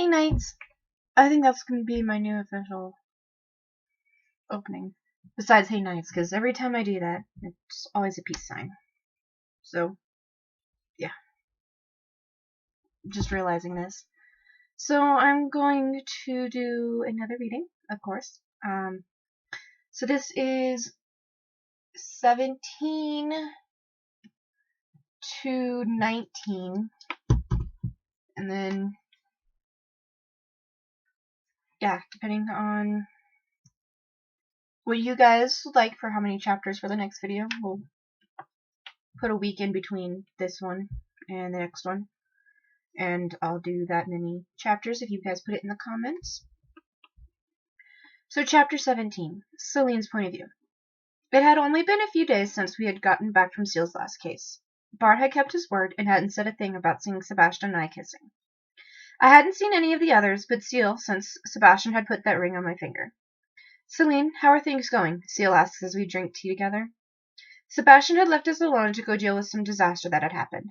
Hey Knights! I think that's going to be my new official opening. Besides Hey Knights, because every time I do that, it's always a peace sign. So, yeah. Just realizing this. So I'm going to do another reading, of course. So this is 17 to 19. And then, yeah, depending on what you guys would like for how many chapters for the next video, we'll put a week in between this one and the next one. And I'll do that many chapters if you guys put it in the comments. So chapter 17, Celine's point of view. It had only been a few days since we had gotten back from Seal's last case. Bart had kept his word and hadn't said a thing about seeing Sebastian and I kissing. I hadn't seen any of the others but Seal since Sebastian had put that ring on my finger. Celine, how are things going? Seal asks as we drink tea together. Sebastian had left us alone to go deal with some disaster that had happened.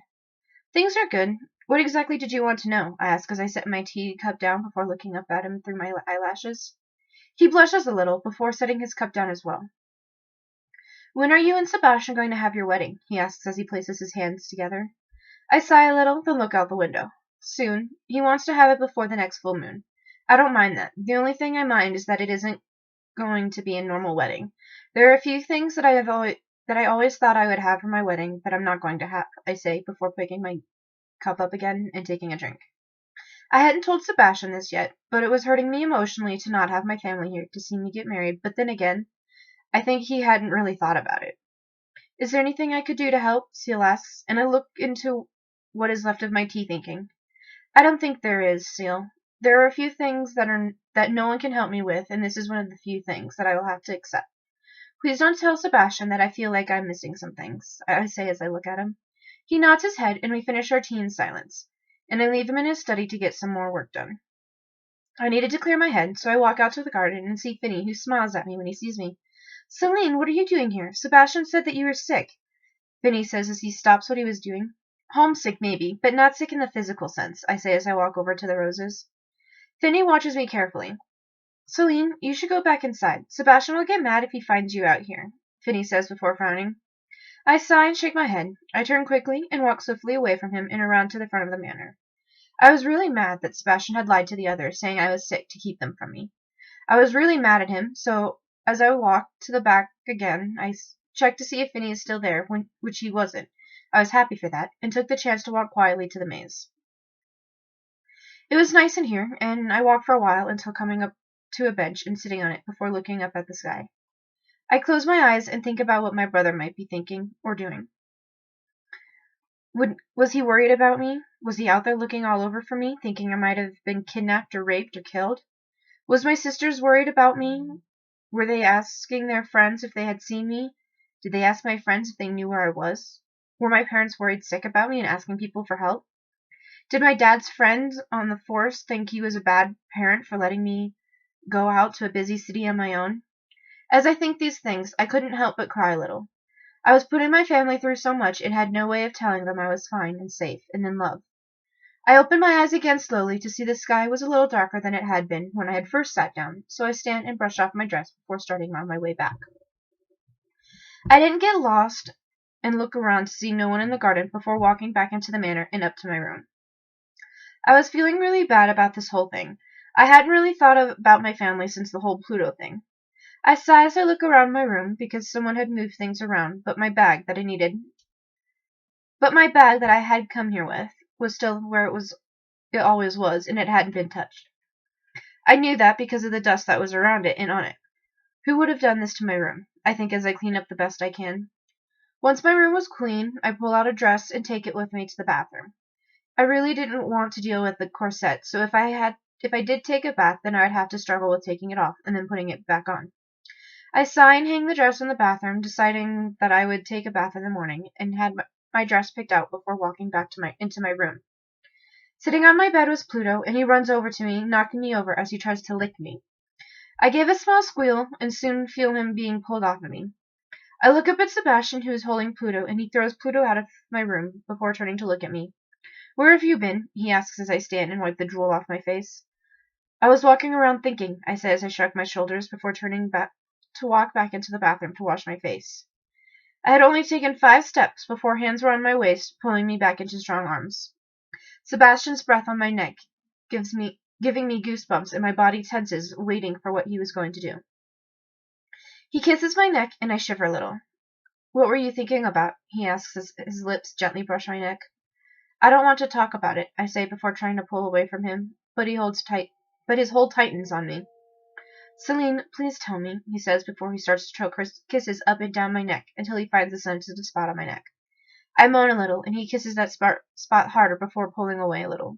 Things are good. What exactly did you want to know? I asked as I set my tea cup down before looking up at him through my eyelashes. He blushes a little before setting his cup down as well. When are you and Sebastian going to have your wedding? He asks as he places his hands together. I sigh a little, then look out the window. Soon. He wants to have it before the next full moon. I don't mind that. The only thing I mind is that it isn't going to be a normal wedding. There are a few things that I always thought I would have for my wedding that I'm not going to have, I say before picking my cup up again and taking a drink. I hadn't told Sebastian this yet, but it was hurting me emotionally to not have my family here to see me get married, but then again, I think he hadn't really thought about it. Is there anything I could do to help? Seal asks, and I look into what is left of my tea thinking. I don't think there is, Seal. There are a few things that no one can help me with, and this is one of the few things that I will have to accept. Please don't tell Sebastian that I feel like I'm missing some things, I say as I look at him. He nods his head, and we finish our tea in silence, and I leave him in his study to get some more work done. I needed to clear my head, so I walk out to the garden and see Finny, who smiles at me when he sees me. Celine, what are you doing here? Sebastian said that you were sick, Finny says as he stops what he was doing. Homesick, maybe, but not sick in the physical sense, I say as I walk over to the roses. Finny watches me carefully. Celine, you should go back inside. Sebastian will get mad if he finds you out here, Finny says before frowning. I sigh and shake my head. I turn quickly and walk swiftly away from him and around to the front of the manor. I was really mad that Sebastian had lied to the others, saying I was sick to keep them from me. I was really mad at him, so as I walked to the back again, I checked to see if Finny is still there, which he wasn't. I was happy for that, and took the chance to walk quietly to the maze. It was nice in here, and I walked for a while until coming up to a bench and sitting on it before looking up at the sky. I close my eyes and think about what my brother might be thinking or doing. Was he worried about me? Was he out there looking all over for me, thinking I might have been kidnapped or raped or killed? Was my sisters worried about me? Were they asking their friends if they had seen me? Did they ask my friends if they knew where I was? Were my parents worried sick about me and asking people for help? Did my dad's friends on the force think he was a bad parent for letting me go out to a busy city on my own? As I think these things, I couldn't help but cry a little. I was putting my family through so much and had no way of telling them I was fine and safe and in love. I opened my eyes again slowly to see the sky was a little darker than it had been when I had first sat down, so I stand and brush off my dress before starting on my way back. I didn't get lost and look around to see no one in the garden before walking back into the manor and up to my room. I was feeling really bad about this whole thing. I hadn't really thought about my family since the whole Pluto thing. I sigh as I look around my room because someone had moved things around, but my bag that I had come here with was still where it always was, and it hadn't been touched. I knew that because of the dust that was around it and on it. Who would have done this to my room? I think as I clean up the best I can. Once my room was clean, I pull out a dress and take it with me to the bathroom. I really didn't want to deal with the corset, so if I did take a bath, then I would have to struggle with taking it off and then putting it back on. I sigh and hang the dress in the bathroom, deciding that I would take a bath in the morning, and had my dress picked out before walking back into my room. Sitting on my bed was Pluto, and he runs over to me, knocking me over as he tries to lick me. I give a small squeal and soon feel him being pulled off of me. I look up at Sebastian, who is holding Pluto, and he throws Pluto out of my room before turning to look at me. Where have you been? He asks as I stand and wipe the drool off my face. I was walking around thinking, I say as I shrug my shoulders before turning back to walk back into the bathroom to wash my face. I had only taken 5 steps before hands were on my waist, pulling me back into strong arms. Sebastian's breath on my neck giving me goosebumps, and my body tenses, waiting for what he was going to do. He kisses my neck, and I shiver a little. What were you thinking about? He asks as his lips gently brush my neck. I don't want to talk about it, I say before trying to pull away from him, but his hold tightens on me. Celine, please tell me, he says before he starts to choke kisses up and down my neck until he finds a sensitive spot on my neck. I moan a little, and he kisses that spot harder before pulling away a little.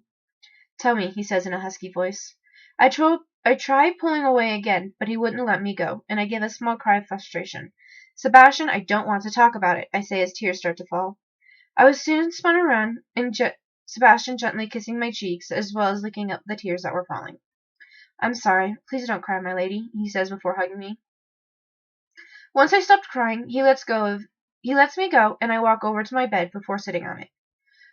Tell me, he says in a husky voice. I try pulling away again, but he wouldn't let me go, and I give a small cry of frustration. Sebastian, I don't want to talk about it, I say as tears start to fall. I was soon spun around, and Sebastian gently kissing my cheeks, as well as licking up the tears that were falling. I'm sorry. Please don't cry, my lady, he says before hugging me. Once I stopped crying, he lets me go, and I walk over to my bed before sitting on it.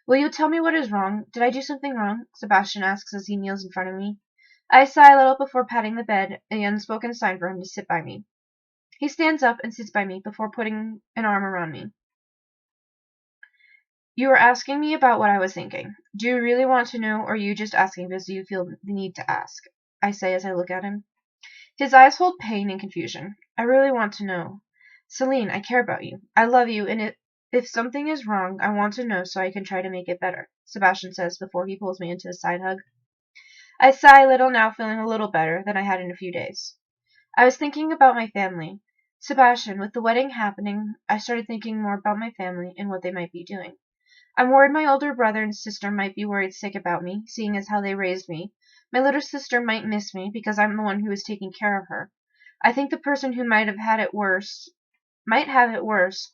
Will you tell me what is wrong? Did I do something wrong? Sebastian asks as he kneels in front of me. I sigh a little before patting the bed, an unspoken sign for him to sit by me. He stands up and sits by me before putting an arm around me. You were asking me about what I was thinking. Do you really want to know, or are you just asking because you feel the need to ask? I say as I look at him. His eyes hold pain and confusion. I really want to know. Celine, I care about you. I love you, and if something is wrong, I want to know so I can try to make it better, Sebastian says before he pulls me into a side hug. I sigh a little now, feeling a little better than I had in a few days. I was thinking about my family. Sebastian, with the wedding happening, I started thinking more about my family and what they might be doing. I'm worried my older brother and sister might be worried sick about me, seeing as how they raised me. My little sister might miss me because I'm the one who is taking care of her. I think the person who might have it worse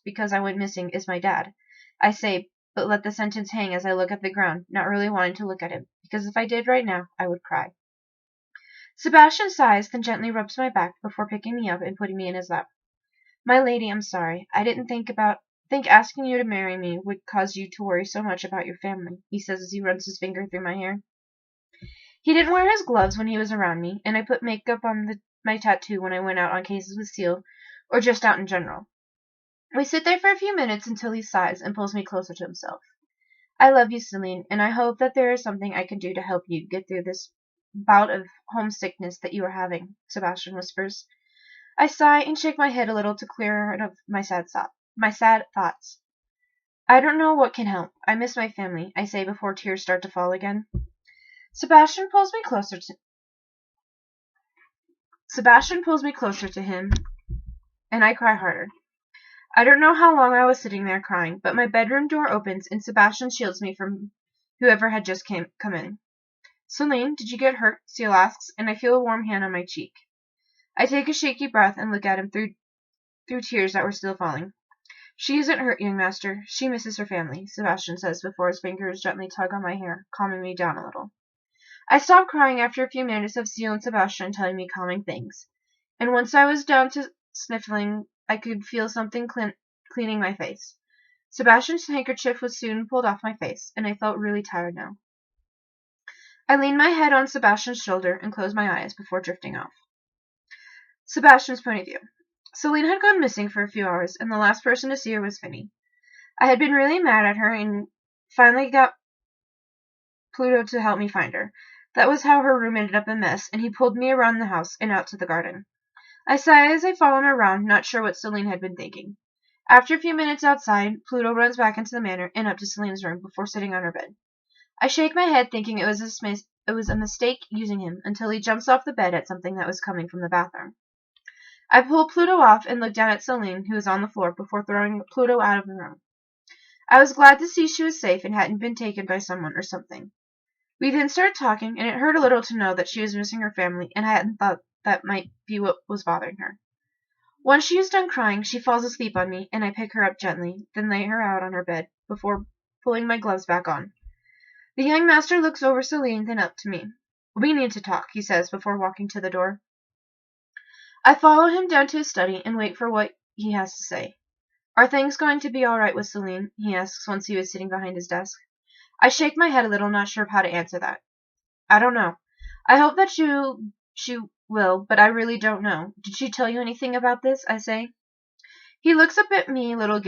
because I went missing is my dad. I say, but let the sentence hang as I look at the ground, not really wanting to look at him, because if I did right now, I would cry. Sebastian sighs, then gently rubs my back before picking me up and putting me in his lap. My lady, I'm sorry. I didn't think asking you to marry me would cause you to worry so much about your family, he says as he runs his finger through my hair. He didn't wear his gloves when he was around me, and I put makeup on my tattoo when I went out on cases with Seal, or just out in general. We sit there for a few minutes until he sighs and pulls me closer to himself. I love you, Celine, and I hope that there is something I can do to help you get through this bout of homesickness that you are having, Sebastian whispers. I sigh and shake my head a little to clear it of my sad thoughts. I don't know what can help. I miss my family, I say before tears start to fall again. Sebastian pulls me closer to him, and I cry harder. I don't know how long I was sitting there crying, but my bedroom door opens and Sebastian shields me from whoever had just come in. Celine, did you get hurt? Seal asks, and I feel a warm hand on my cheek. I take a shaky breath and look at him through tears that were still falling. She isn't hurt, young master. She misses her family, Sebastian says before his fingers gently tug on my hair, calming me down a little. I stopped crying after a few minutes of Seal and Sebastian telling me calming things, and once I was down to sniffling, I could feel something cleaning my face. Sebastian's handkerchief was soon pulled off my face, and I felt really tired now. I leaned my head on Sebastian's shoulder and closed my eyes before drifting off. Sebastian's point of view. Celine had gone missing for a few hours, and the last person to see her was Finny. I had been really mad at her and finally got Pluto to help me find her. That was how her room ended up a mess, and he pulled me around the house and out to the garden. I sigh as I follow him around, not sure what Celine had been thinking. After a few minutes outside, Pluto runs back into the manor and up to Celine's room before sitting on her bed. I shake my head, thinking it was a mistake using him, until he jumps off the bed at something that was coming from the bathroom. I pull Pluto off and look down at Celine, who was on the floor, before throwing Pluto out of the room. I was glad to see she was safe and hadn't been taken by someone or something. We then started talking, and it hurt a little to know that she was missing her family, and I hadn't thought that might be what was bothering her. Once she is done crying, she falls asleep on me, and I pick her up gently, then lay her out on her bed, before pulling my gloves back on. The young master looks over Celine, then up to me. We need to talk, he says, before walking to the door. I follow him down to his study and wait for what he has to say. Are things going to be all right with Celine? He asks once he was sitting behind his desk. I shake my head a little, not sure how to answer that. I don't know. I hope that she will, but I really don't know. Did she tell you anything about this? I say. He looks up at me a little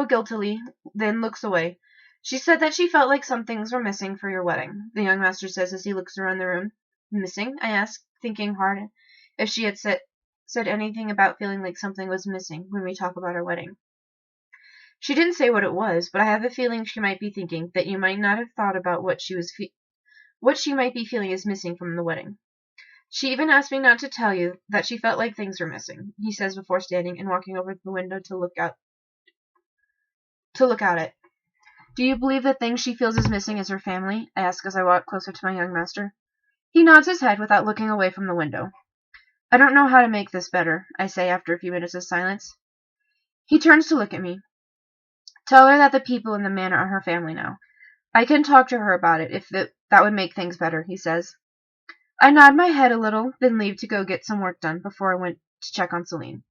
guiltily, then looks away. She said that she felt like some things were missing for your wedding, the young master says as he looks around the room. Missing? I ask, thinking hard if she had said anything about feeling like something was missing when we talk about our wedding. She didn't say what it was, but I have a feeling she might be thinking that you might not have thought about what she might be feeling is missing from the wedding. She even asked me not to tell you that she felt like things were missing, he says before standing and walking over to the window to look out it. Do you believe the thing she feels is missing is her family? I ask as I walk closer to my young master. He nods his head without looking away from the window. I don't know how to make this better, I say after a few minutes of silence. He turns to look at me. Tell her that the people in the manor are her family now. I can talk to her about it if that would make things better, he says. I nod my head a little, then leave to go get some work done before I went to check on Celine.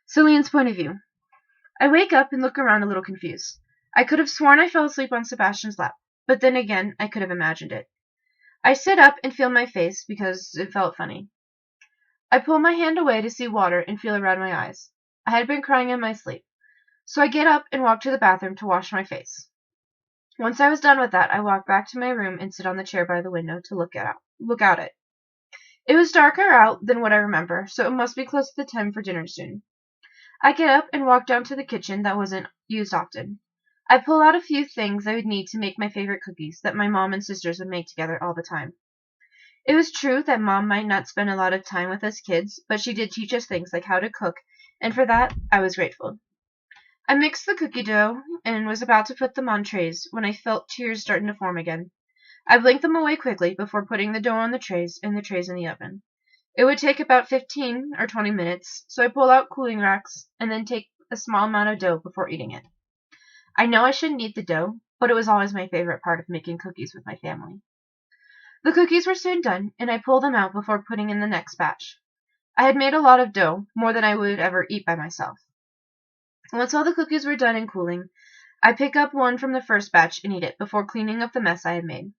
Celine's point of view. I wake up and look around a little confused. I could have sworn I fell asleep on Sebastian's lap, but then again, I could have imagined it. I sit up and feel my face because it felt funny. I pull my hand away to see water and feel around my eyes. I had been crying in my sleep, so I get up and walk to the bathroom to wash my face. Once I was done with that, I walked back to my room and sit on the chair by the window to look out it. It was darker out than what I remember, so it must be close to the time for dinner soon. I get up and walk down to the kitchen that wasn't used often. I pull out a few things I would need to make my favorite cookies that my mom and sisters would make together all the time. It was true that Mom might not spend a lot of time with us kids, but she did teach us things like how to cook, and for that, I was grateful. I mixed the cookie dough and was about to put them on trays when I felt tears starting to form again. I blinked them away quickly before putting the dough on the trays and the trays in the oven. It would take about 15 or 20 minutes, so I pull out cooling racks and then take a small amount of dough before eating it. I know I shouldn't eat the dough, but it was always my favorite part of making cookies with my family. The cookies were soon done, and I pulled them out before putting in the next batch. I had made a lot of dough, more than I would ever eat by myself. Once all the cookies were done and cooling, I pick up one from the first batch and eat it before cleaning up the mess I had made.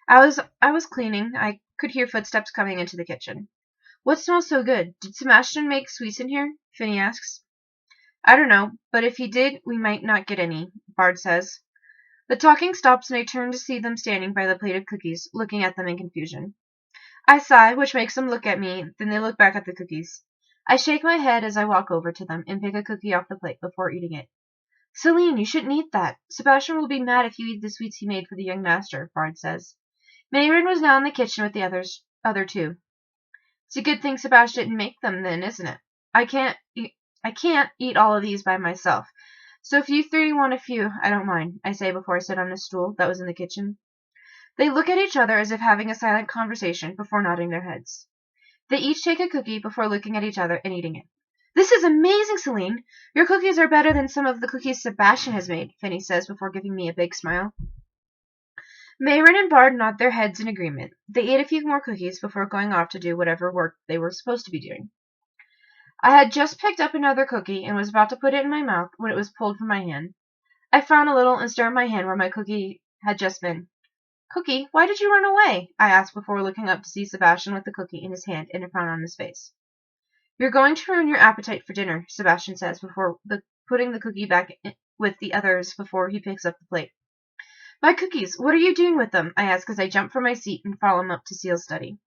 I was cleaning. I could hear footsteps coming into the kitchen. What smells so good? Did Sebastian make sweets in here? Finny asks. I don't know, but if he did, we might not get any, Bard says. The talking stops and I turn to see them standing by the plate of cookies, looking at them in confusion. I sigh, which makes them look at me, then they look back at the cookies. I shake my head as I walk over to them and pick a cookie off the plate before eating it. Celine, you shouldn't eat that. Sebastian will be mad if you eat the sweets he made for the young master, Bard says. Mayrin was now in the kitchen with the other two. It's a good thing Sebastian didn't make them then, isn't it? I can't eat all of these by myself. So if you three want a few, I don't mind, I say before I sit on a stool that was in the kitchen. They look at each other as if having a silent conversation before nodding their heads. They each take a cookie before looking at each other and eating it. This is amazing, Celine! Your cookies are better than some of the cookies Sebastian has made, Finny says before giving me a big smile. Mayrin and Bard nod their heads in agreement. They ate a few more cookies before going off to do whatever work they were supposed to be doing. I had just picked up another cookie and was about to put it in my mouth when it was pulled from my hand. I frown a little and stare at my hand where my cookie had just been. Cookie, why did you run away? I asked before looking up to see Sebastian with the cookie in his hand and a frown on his face. You're going to ruin your appetite for dinner, Sebastian says before putting the cookie back with the others before he picks up the plate. My cookies, what are you doing with them? I ask as I jump from my seat and follow him up to Seal's study.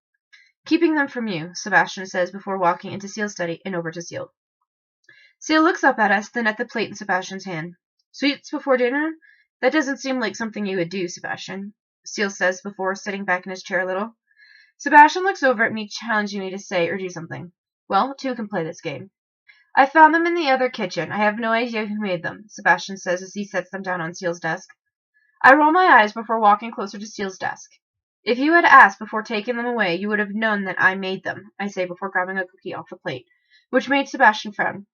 Keeping them from you, Sebastian says before walking into Seal's study and over to Seal. Seal looks up at us, then at the plate in Sebastian's hand. Sweets before dinner? That doesn't seem like something you would do, Sebastian, Seal says before sitting back in his chair a little. Sebastian looks over at me, challenging me to say or do something. Well, two can play this game. I found them in the other kitchen. I have no idea who made them, Sebastian says as he sets them down on Seal's desk. I roll my eyes before walking closer to Seal's desk. If you had asked before taking them away, you would have known that I made them, I say before grabbing a cookie off the plate, which made Sebastian frown.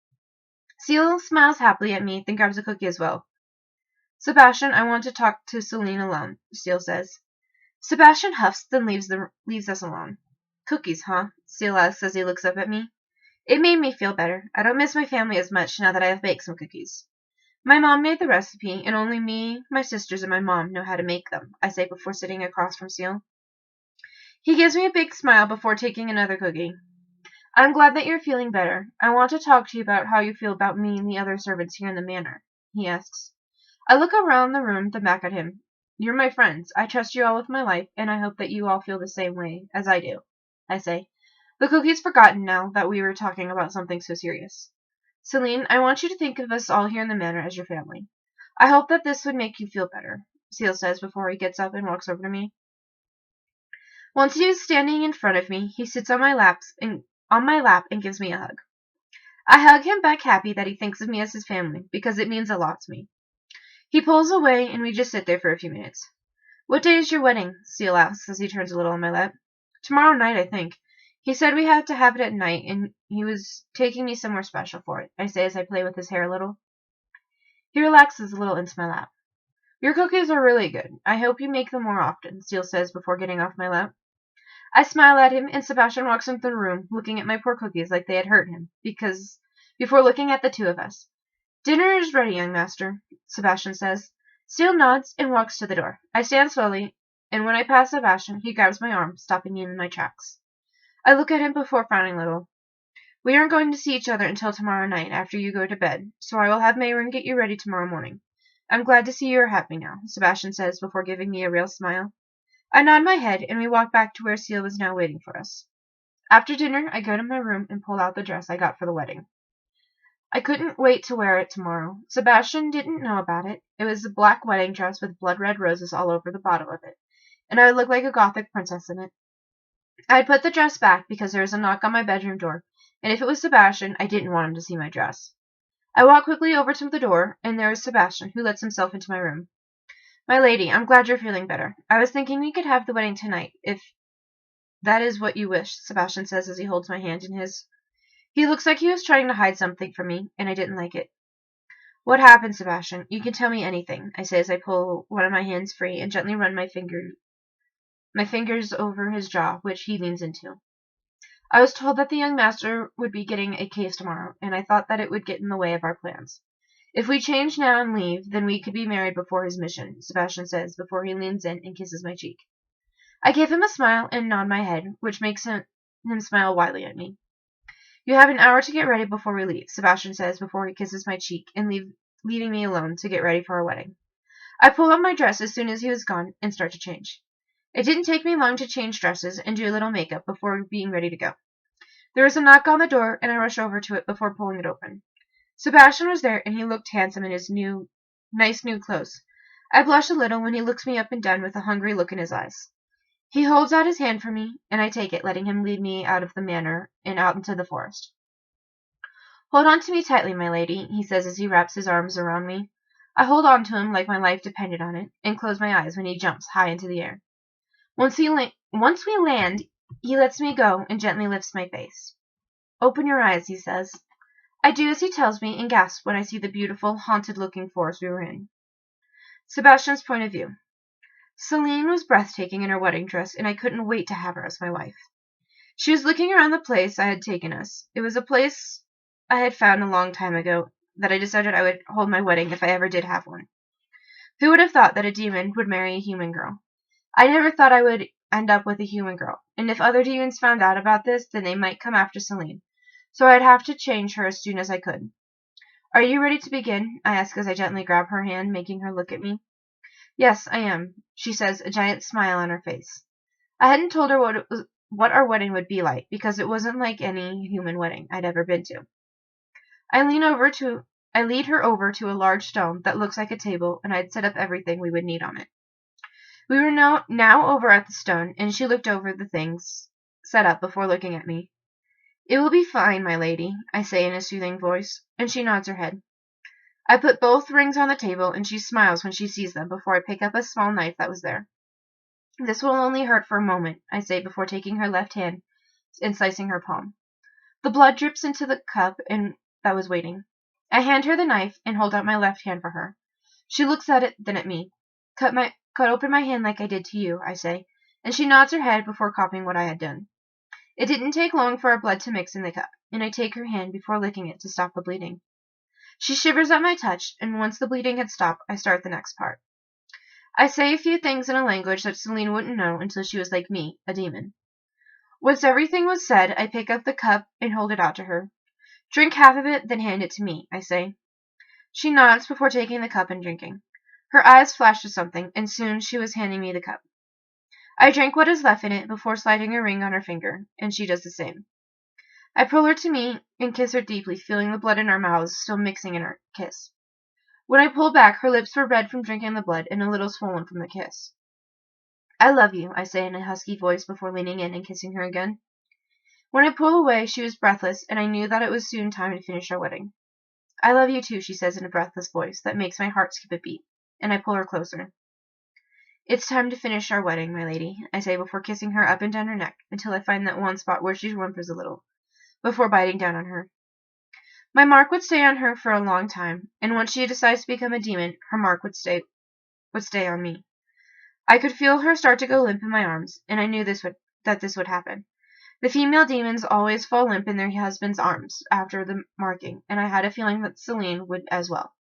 Seal smiles happily at me, then grabs a cookie as well. Sebastian, I want to talk to Celine alone, Seal says. Sebastian huffs, then leaves us alone. Cookies, huh? Seal asks as he looks up at me. It made me feel better. I don't miss my family as much now that I have baked some cookies. My mom made the recipe, and only me, my sisters, and my mom know how to make them, I say before sitting across from Seal. He gives me a big smile before taking another cookie. I'm glad that you're feeling better. I want to talk to you about how you feel about me and the other servants here in the manor, he asks. I look around the room, then back at him. You're my friends. I trust you all with my life, and I hope that you all feel the same way as I do, I say. The cookie's forgotten now that we were talking about something so serious. Celine, I want you to think of us all here in the manor as your family. I hope that this would make you feel better, Seal says before he gets up and walks over to me. Once he is standing in front of me, he sits on my lap and gives me a hug. I hug him back, happy that he thinks of me as his family, because it means a lot to me. He pulls away, and we just sit there for a few minutes. What day is your wedding? Seal asks as he turns a little on my lap. Tomorrow night, I think. He said we had to have it at night, and he was taking me somewhere special for it, I say as I play with his hair a little. He relaxes a little into my lap. Your cookies are really good. I hope you make them more often, Seal says before getting off my lap. I smile at him, and Sebastian walks into the room, looking at my poor cookies like they had hurt him, before looking at the two of us. Dinner is ready, young master, Sebastian says. Seal nods and walks to the door. I stand slowly, and when I pass Sebastian, he grabs my arm, stopping me in my tracks. I look at him before frowning a little. We aren't going to see each other until tomorrow night after you go to bed, so I will have Mayron get you ready tomorrow morning. I'm glad to see you are happy now, Sebastian says before giving me a real smile. I nod my head, and we walk back to where Seal was now waiting for us. After dinner, I go to my room and pull out the dress I got for the wedding. I couldn't wait to wear it tomorrow. Sebastian didn't know about it. It was a black wedding dress with blood-red roses all over the bottom of it, and I would look like a Gothic princess in it. I had put the dress back because there was a knock on my bedroom door, and if it was Sebastian, I didn't want him to see my dress. I walk quickly over to the door, and there is Sebastian, who lets himself into my room. My lady, I'm glad you're feeling better. I was thinking we could have the wedding tonight, if that is what you wish, Sebastian says as he holds my hand in his. He looks like he was trying to hide something from me, and I didn't like it. What happened, Sebastian? You can tell me anything, I say as I pull one of my hands free and gently run my fingers over his jaw, which he leans into. I was told that the young master would be getting a case tomorrow, and I thought that it would get in the way of our plans. If we change now and leave, then we could be married before his mission, Sebastian says before he leans in and kisses my cheek. I give him a smile and nod my head, which makes him smile widely at me. You have an hour to get ready before we leave, Sebastian says before he kisses my cheek and leaving me alone to get ready for our wedding. I pull on my dress as soon as he was gone and start to change. It didn't take me long to change dresses and do a little makeup before being ready to go. There was a knock on the door, and I rush over to it before pulling it open. Sebastian was there, and he looked handsome in his nice new clothes. I blush a little when he looks me up and down with a hungry look in his eyes. He holds out his hand for me, and I take it, letting him lead me out of the manor and out into the forest. Hold on to me tightly, my lady, he says as he wraps his arms around me. I hold on to him like my life depended on it, and close my eyes when he jumps high into the air. Once we land, he lets me go and gently lifts my face. Open your eyes, he says. I do as he tells me and gasp when I see the beautiful, haunted-looking forest we were in. Sebastian's point of view. Celine was breathtaking in her wedding dress, and I couldn't wait to have her as my wife. She was looking around the place I had taken us. It was a place I had found a long time ago that I decided I would hold my wedding if I ever did have one. Who would have thought that a demon would marry a human girl? I never thought I would end up with a human girl, and if other demons found out about this, then they might come after Celine, so I'd have to change her as soon as I could. Are you ready to begin? I ask as I gently grab her hand, making her look at me. Yes, I am, she says, a giant smile on her face. I hadn't told her what our wedding would be like, because it wasn't like any human wedding I'd ever been to. I lead her over to a large stone that looks like a table, and I'd set up everything we would need on it. We were now over at the stone, and she looked over the things set up before looking at me. It will be fine, my lady, I say in a soothing voice, and she nods her head. I put both rings on the table, and she smiles when she sees them before I pick up a small knife that was there. This will only hurt for a moment, I say before taking her left hand and slicing her palm. The blood drips into the cup that was waiting. I hand her the knife and hold out my left hand for her. She looks at it, then at me. Cut open my hand like I did to you, I say, and she nods her head before copying what I had done. It didn't take long for our blood to mix in the cup, and I take her hand before licking it to stop the bleeding. She shivers at my touch, and once the bleeding had stopped, I start the next part. I say a few things in a language that Celine wouldn't know until she was like me, a demon. Once everything was said, I pick up the cup and hold it out to her. Drink half of it, then hand it to me, I say. She nods before taking the cup and drinking. Her eyes flash to something, and soon she was handing me the cup. I drink what is left in it before sliding a ring on her finger, and she does the same. I pull her to me and kiss her deeply, feeling the blood in our mouths still mixing in our kiss. When I pull back, her lips were red from drinking the blood and a little swollen from the kiss. I love you, I say in a husky voice before leaning in and kissing her again. When I pull away, she was breathless, and I knew that it was soon time to finish our wedding. I love you too, she says in a breathless voice that makes my heart skip a beat, and I pull her closer. It's time to finish our wedding, my lady, I say before kissing her up and down her neck until I find that one spot where she whimpers a little, before biting down on her. My mark would stay on her for a long time, and once she decides to become a demon, her mark would stay on me. I could feel her start to go limp in my arms, and I knew that this would happen. The female demons always fall limp in their husband's arms after the marking, and I had a feeling that Celine would as well.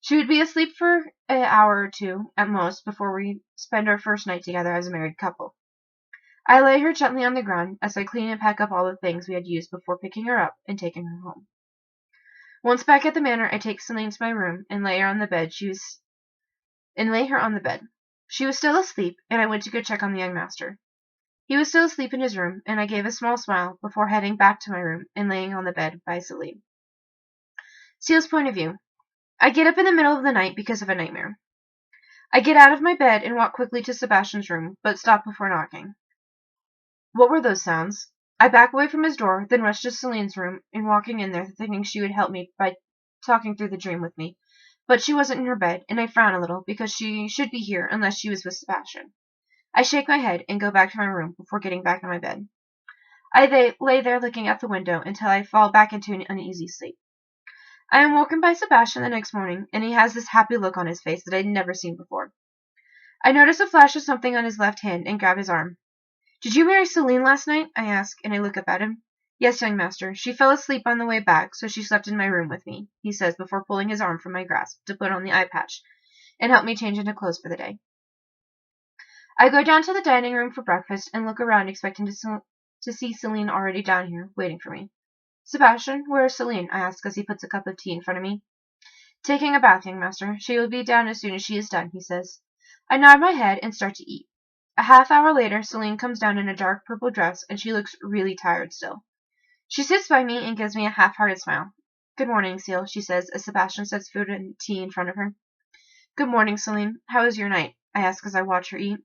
She would be asleep for an hour or two, at most, before we spend our first night together as a married couple. I lay her gently on the ground as I clean and pack up all the things we had used before picking her up and taking her home. Once back at the manor, I take Celine to my room and lay her on the bed. She was still asleep, and I went to go check on the young master. He was still asleep in his room, and I gave a small smile before heading back to my room and laying on the bed by Celine. Seal's point of view. I get up in the middle of the night because of a nightmare. I get out of my bed and walk quickly to Sebastian's room, but stop before knocking. What were those sounds? I back away from his door, then rush to Celine's room and walking in there thinking she would help me by talking through the dream with me. But she wasn't in her bed, and I frown a little because she should be here unless she was with Sebastian. I shake my head and go back to my room before getting back in my bed. I lay there looking out the window until I fall back into an uneasy sleep. I am woken by Sebastian the next morning, and he has this happy look on his face that I'd never seen before. I notice a flash of something on his left hand and grab his arm. Did you marry Celine last night? I ask, and I look up at him. Yes, young master. She fell asleep on the way back, so she slept in my room with me, he says before pulling his arm from my grasp to put on the eye patch and help me change into clothes for the day. I go down to the dining room for breakfast and look around expecting to see Celine already down here, waiting for me. Sebastian, where is Celine? I ask as he puts a cup of tea in front of me. Taking a bath, young master. She will be down as soon as she is done, he says. I nod my head and start to eat. A half hour later, Celine comes down in a dark purple dress, and she looks really tired still. She sits by me and gives me a half-hearted smile. Good morning, Seal, she says as Sebastian sets food and tea in front of her. Good morning, Celine. How was your night? I ask as I watch her eat.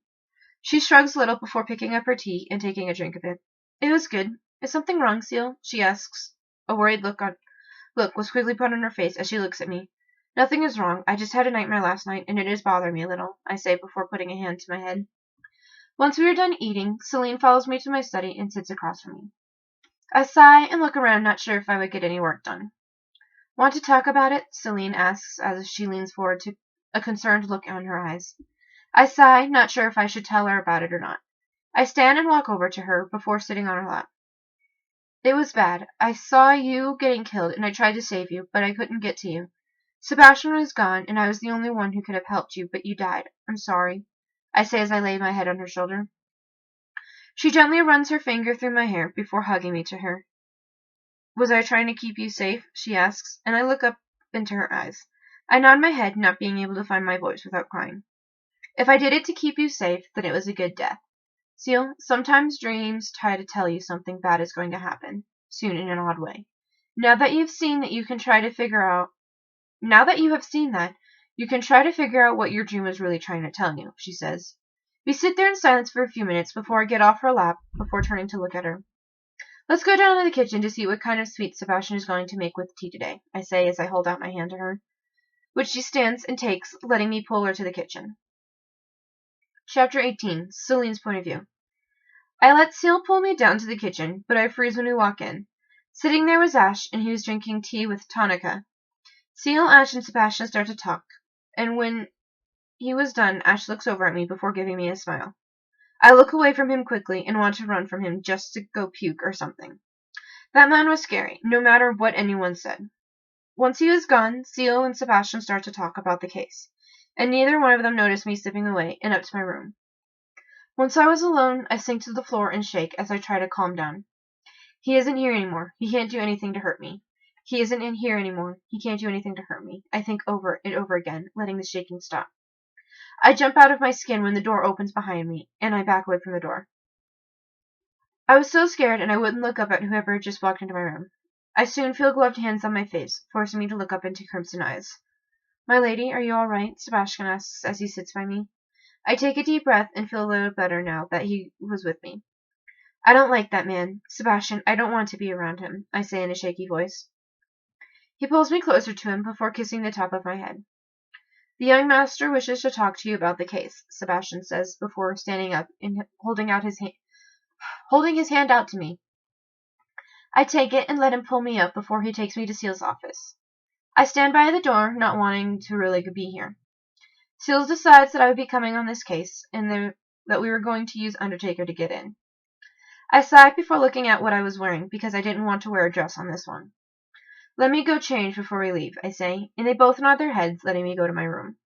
She shrugs a little before picking up her tea and taking a drink of it. It was good. Is something wrong, Seal? She asks. A worried look was quickly put on her face as she looks at me. Nothing is wrong. I just had a nightmare last night, and it is bothering me a little, I say before putting a hand to my head. Once we are done eating, Celine follows me to my study and sits across from me. I sigh and look around, not sure if I would get any work done. Want to talk about it? Celine asks as she leans forward to a concerned look on her eyes. I sigh, not sure if I should tell her about it or not. I stand and walk over to her before sitting on her lap. It was bad. I saw you getting killed, and I tried to save you, but I couldn't get to you. Sebastian was gone, and I was the only one who could have helped you, but you died. I'm sorry, I say as I lay my head on her shoulder. She gently runs her finger through my hair before hugging me to her. Was I trying to keep you safe? She asks, and I look up into her eyes. I nod my head, not being able to find my voice without crying. If I did it to keep you safe, then it was a good death. Seal, sometimes dreams try to tell you something bad is going to happen, soon in an odd way. Now that you have seen that, you can try to figure out what your dream was really trying to tell you, she says. We sit there in silence for a few minutes before I get off her lap, before turning to look at her. Let's go down to the kitchen to see what kind of sweets Sebastian is going to make with tea today, I say as I hold out my hand to her, which she stands and takes, letting me pull her to the kitchen. Chapter 18. Celine's point of view. I let Seal pull me down to the kitchen, but I freeze when we walk in. Sitting there was Ash, and he was drinking tea with tonica. Seal, Ash, and Sebastian start to talk, and when he was done, Ash looks over at me before giving me a smile. I look away from him quickly and want to run from him just to go puke or something. That man was scary, no matter what anyone said. Once he was gone, Seal and Sebastian started to talk about the case, and neither one of them noticed me slipping away and up to my room. Once I was alone, I sank to the floor and shake as I try to calm down. He isn't here anymore. He can't do anything to hurt me. He isn't in here anymore. He can't do anything to hurt me. I think over and over again, letting the shaking stop. I jump out of my skin when the door opens behind me, and I back away from the door. I was so scared, and I wouldn't look up at whoever had just walked into my room. I soon feel gloved hands on my face, forcing me to look up into crimson eyes. "My lady, are you all right?" Sebastian asks as he sits by me. I take a deep breath and feel a little better now that he was with me. "I don't like that man. Sebastian, I don't want to be around him," I say in a shaky voice. He pulls me closer to him before kissing the top of my head. "The young master wishes to talk to you about the case," Sebastian says before standing up and holding his hand out to me. I take it and let him pull me up before he takes me to Seal's office. I stand by the door, not wanting to really be here. Seals decides that I would be coming on this case, and that we were going to use Undertaker to get in. I sighed before looking at what I was wearing, because I didn't want to wear a dress on this one. "Let me go change before we leave," I say, and they both nod their heads, letting me go to my room.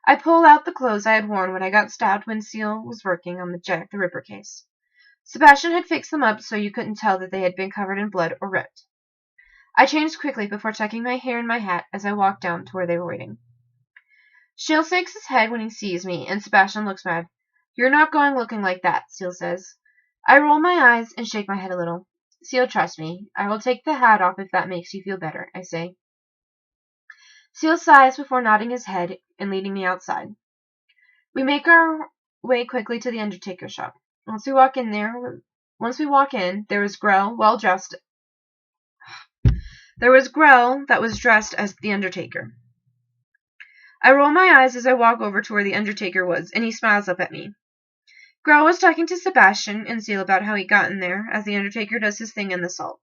I pull out the clothes I had worn when I got stabbed when Seal was working on the Jack the Ripper case. Sebastian had fixed them up so you couldn't tell that they had been covered in blood or ripped. I changed quickly before tucking my hair in my hat as I walked down to where they were waiting. Seal shakes his head when he sees me, and Sebastian looks mad. "You're not going looking like that," Seal says. I roll my eyes and shake my head a little. "Seal, trust me. I will take the hat off if that makes you feel better," I say. Seal sighs before nodding his head and leading me outside. We make our way quickly to the Undertaker shop. Once we walk in, there was Grell, well dressed. There was Grell that was dressed as the Undertaker. I roll my eyes as I walk over to where the Undertaker was, and he smiles up at me. Grell was talking to Sebastian and Seal about how he got in there, as the Undertaker does his thing in the salt.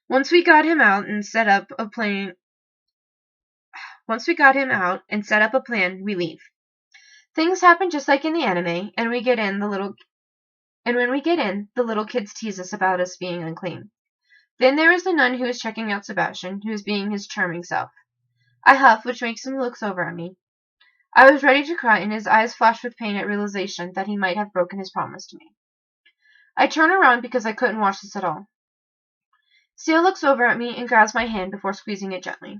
Once we got him out and set up a plan, we leave. Things happen just like in the anime, and when we get in, the little kids tease us about us being unclean. Then there is the nun who is checking out Sebastian, who is being his charming self. I huff, which makes him look over at me. I was ready to cry, and his eyes flashed with pain at realization that he might have broken his promise to me. I turn around because I couldn't watch this at all. Seal looks over at me and grabs my hand before squeezing it gently.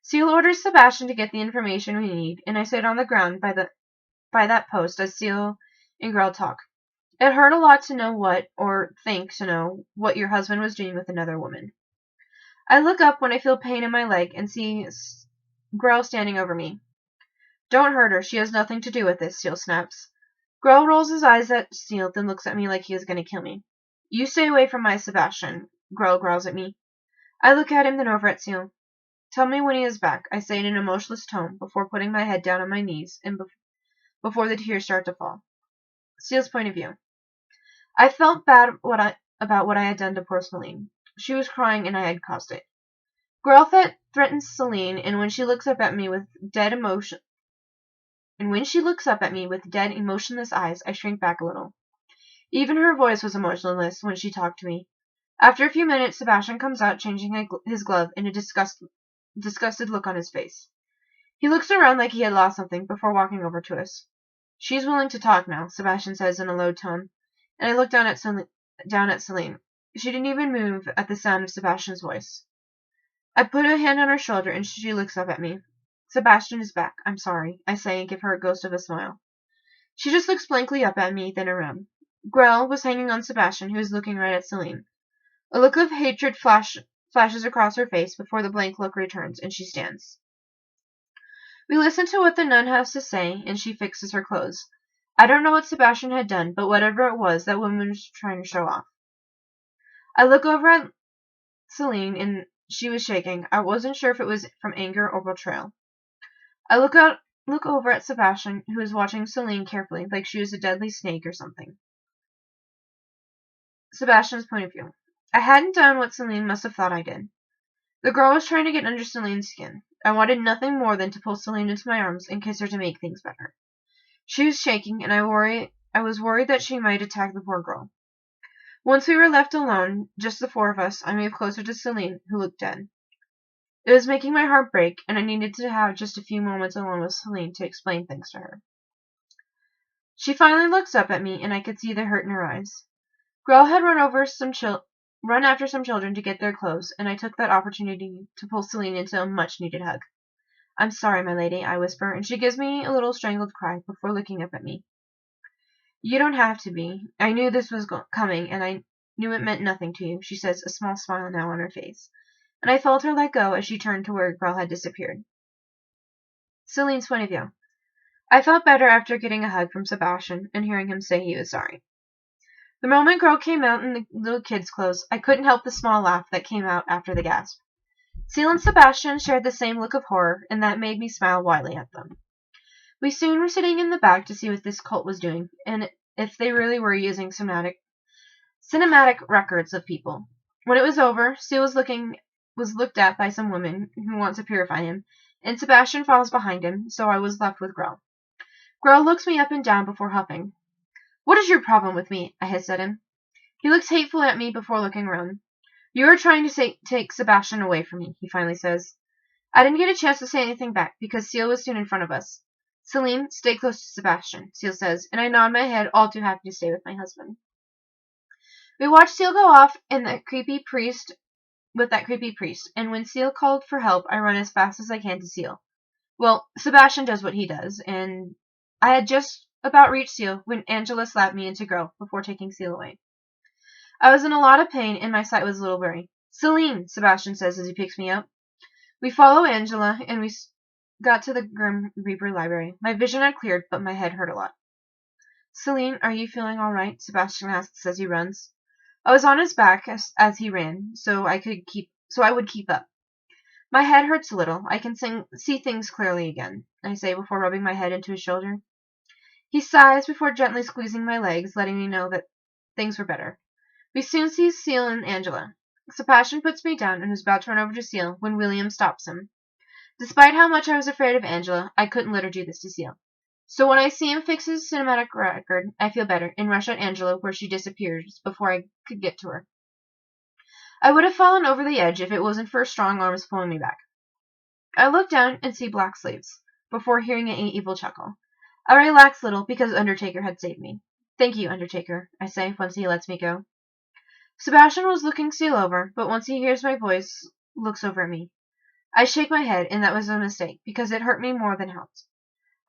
Seal orders Sebastian to get the information we need, and I sit on the ground by that post as Seal and Grell talk. "It hurt a lot to know what your husband was doing with another woman." I look up when I feel pain in my leg and see Grell standing over me. "Don't hurt her. She has nothing to do with this," Seal snaps. Grell rolls his eyes at Seal, then looks at me like he is going to kill me. "You stay away from my Sebastian," Grell growls at me. I look at him, then over at Seal. "Tell me when he is back," I say in an emotionless tone before putting my head down on my knees and before the tears start to fall. Seal's point of view. I felt bad about what I had done to poor Celine. She was crying and I had caused it. Grell threatens Celine, and when she looks up at me with dead, emotionless eyes, I shrink back a little. Even her voice was emotionless when she talked to me. After a few minutes, Sebastian comes out, changing his glove, and a disgusted look on his face. He looks around like he had lost something before walking over to us. "She's willing to talk now," Sebastian says in a low tone, and I look down at Celine. She didn't even move at the sound of Sebastian's voice. I put a hand on her shoulder, and she looks up at me. "Sebastian is back. I'm sorry," I say and give her a ghost of a smile. She just looks blankly up at me, then around. Grell was hanging on Sebastian, who was looking right at Celine. A look of hatred flashes across her face before the blank look returns, and she stands. We listen to what the nun has to say, and she fixes her clothes. I don't know what Sebastian had done, but whatever it was, that woman was trying to show off. I look over at Celine, and she was shaking. I wasn't sure if it was from anger or betrayal. I look over at Sebastian, who is watching Celine carefully, like she was a deadly snake or something. Sebastian's point of view. I hadn't done what Celine must have thought I did. The girl was trying to get under Celine's skin. I wanted nothing more than to pull Celine into my arms and kiss her to make things better. She was shaking, and I was worried that she might attack the poor girl. Once we were left alone, just the four of us, I moved closer to Celine, who looked dead. It was making my heart break, and I needed to have just a few moments alone with Celine to explain things to her. She finally looks up at me, and I could see the hurt in her eyes. Grell had run after some children to get their clothes, and I took that opportunity to pull Celine into a much-needed hug. "I'm sorry, my lady," I whisper, and she gives me a little strangled cry before looking up at me. "You don't have to be. I knew this was coming, and I knew it meant nothing to you," she says, a small smile now on her face. And I felt her let go as she turned to where Grell had disappeared. Celine's point of view. I felt better after getting a hug from Sebastian and hearing him say he was sorry. The moment Grell came out in the little kid's clothes, I couldn't help the small laugh that came out after the gasp. Celine and Sebastian shared the same look of horror, and that made me smile widely at them. We soon were sitting in the back to see what this cult was doing, and if they really were using cinematic records of people. When it was over, Seal was looked at by some women who want to purify him, and Sebastian follows behind him, so I was left with Grell. Grell looks me up and down before huffing. "What is your problem with me?" I hiss at him. He looks hatefully at me before looking around. "You are trying to take Sebastian away from me," he finally says. I didn't get a chance to say anything back, because Seal was soon in front of us. "Celine, stay close to Sebastian," Seal says, and I nod my head, all too happy to stay with my husband. We watch Seal go off with that creepy priest, and when Seal called for help, I run as fast as I can to Seal. Well, Sebastian does what he does, and I had just about reached Seal when Angela slapped me into Grell before taking Seal away. I was in a lot of pain, and my sight was a little blurry. "Celine," Sebastian says as he picks me up. We follow Angela, and we got to the Grim Reaper library. My vision had cleared, but my head hurt a lot. "Celine, are you feeling all right?" Sebastian asks as he runs. I was on his back as he ran, so I would keep up. "My head hurts a little. I can see things clearly again," I say before rubbing my head into his shoulder. He sighs before gently squeezing my legs, letting me know that things were better. We soon see Seal and Angela. Sebastian puts me down and is about to run over to Seal when William stops him. Despite how much I was afraid of Angela, I couldn't let her do this to Seal. So when I see him fix his cinematic record, I feel better and rush at Angela where she disappears before I could get to her. I would have fallen over the edge if it wasn't for strong arms pulling me back. I look down and see black sleeves, before hearing an evil chuckle. I relax a little because Undertaker had saved me. "Thank you, Undertaker," I say once he lets me go. Sebastian was looking Seal over, but once he hears my voice, looks over at me. I shake my head, and that was a mistake, because it hurt me more than helped.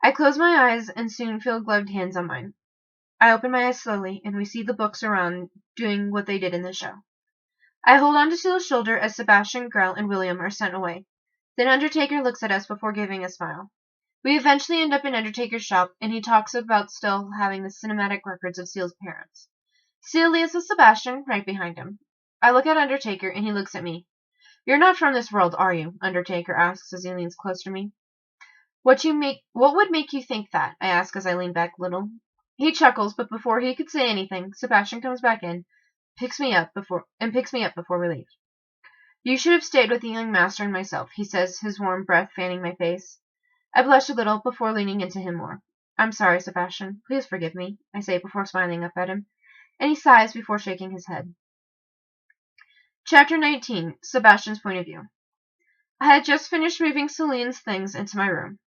I close my eyes and soon feel gloved hands on mine. I open my eyes slowly, and we see the books around doing what they did in the show. I hold on to Seal's shoulder as Sebastian, Grell, and William are sent away. Then Undertaker looks at us before giving a smile. We eventually end up in Undertaker's shop, and he talks about still having the cinematic records of Seal's parents. Seal leaves with Sebastian right behind him. I look at Undertaker, and he looks at me. "You're not from this world, are you?" Undertaker asks as he leans close to me. What would make you think that?" I ask as I lean back a little. He chuckles, but before he could say anything, Sebastian comes back in, picks me up before we leave. "You should have stayed with the young master and myself," he says, his warm breath fanning my face. I blush a little before leaning into him more. "I'm sorry, Sebastian. Please forgive me," I say before smiling up at him, and he sighs before shaking his head. Chapter 19. Sebastian's point of view. I had just finished moving Celine's things into my room.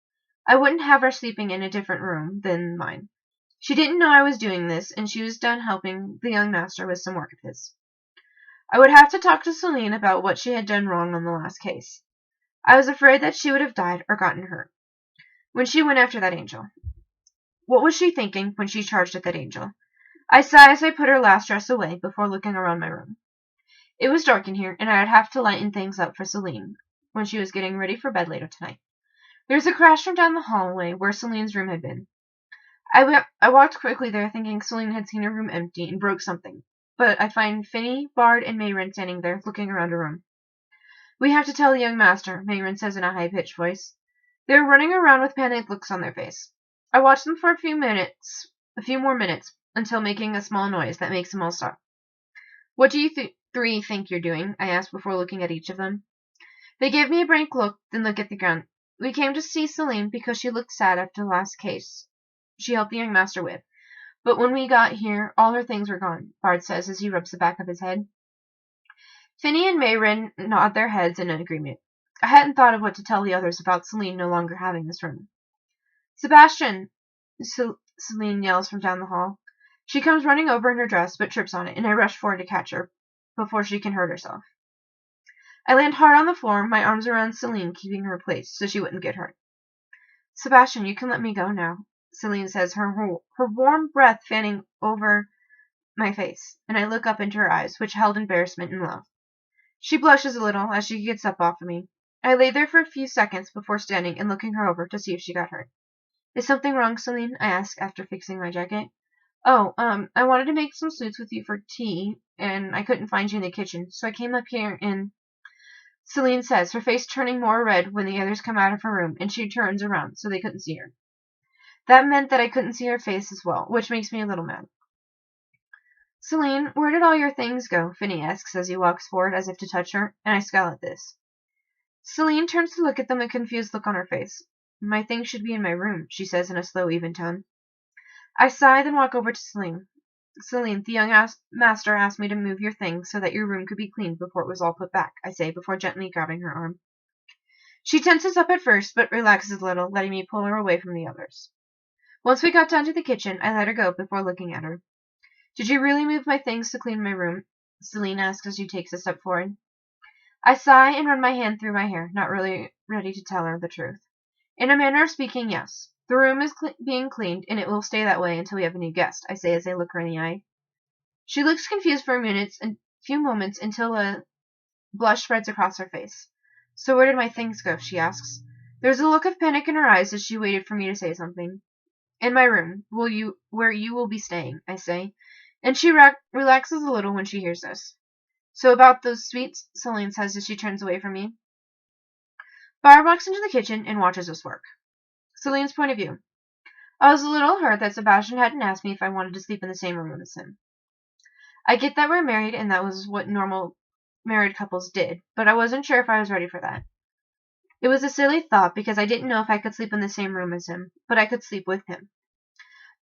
I wouldn't have her sleeping in a different room than mine. She didn't know I was doing this, and she was done helping the young master with some work of his. I would have to talk to Celine about what she had done wrong on the last case. I was afraid that she would have died or gotten hurt when she went after that angel. What was she thinking when she charged at that angel? I sigh as I put her last dress away before looking around my room. It was dark in here, and I would have to lighten things up for Celine when she was getting ready for bed later tonight. There was a crash from down the hallway where Celine's room had been. I walked quickly there, thinking Celine had seen her room empty and broke something. But I find Finny, Bard, and Mayrin standing there, looking around her room. "We have to tell the young master," Mayrin says in a high-pitched voice. They are running around with panicked looks on their face. I watch them for a few more minutes, until making a small noise that makes them all stop. "What do you three think you're doing?" I ask before looking at each of them. They give me a blank look, then look at the ground. "We came to see Celine because she looked sad after the last case she helped the young master with. But when we got here, all her things were gone," Bard says as he rubs the back of his head. Finny and Mayrin nod their heads in agreement. I hadn't thought of what to tell the others about Celine no longer having this room. Sebastian! Celine yells from down the hall. She comes running over in her dress, but trips on it, and I rush forward to catch her before she can hurt herself. I land hard on the floor, my arms around Celine, keeping her place so she wouldn't get hurt. Sebastian, you can let me go now, Celine says, her warm breath fanning over my face, and I look up into her eyes, which held embarrassment and love. She blushes a little as she gets up off of me. I lay there for a few seconds before standing and looking her over to see if she got hurt. Is something wrong, Celine? I ask after fixing my jacket. Oh, I wanted to make some sweets with you for tea, and I couldn't find you in the kitchen, so I came up here and... Celine says, her face turning more red when the others come out of her room, and she turns around so they couldn't see her. That meant that I couldn't see her face as well, which makes me a little mad. Celine, where did all your things go? Finny asks as he walks forward as if to touch her, and I scowl at this. Celine turns to look at them, a confused look on her face. My things should be in my room, she says in a slow, even tone. I sigh, then walk over to Celine. Celine, the young master asked me to move your things so that your room could be cleaned before it was all put back, I say, before gently grabbing her arm. She tenses up at first, but relaxes a little, letting me pull her away from the others. Once we got down to the kitchen, I let her go before looking at her. Did you really move my things to clean my room? Celine asks as she takes a step forward. I sigh and run my hand through my hair, not really ready to tell her the truth. In a manner of speaking, yes. The room is being cleaned, and it will stay that way until we have a new guest, I say as I look her in the eye. She looks confused for a few moments until a blush spreads across her face. So where did my things go? She asks. There's a look of panic in her eyes as she waited for me to say something. In my room, where you will be staying, I say, and she relaxes a little when she hears this. So about those sweets, Celine says as she turns away from me. Barb walks into the kitchen and watches us work. Celine's point of view. I was a little hurt that Sebastian hadn't asked me if I wanted to sleep in the same room as him. I get that we're married and that was what normal married couples did, but I wasn't sure if I was ready for that. It was a silly thought because I didn't know if I could sleep in the same room as him, but I could sleep with him.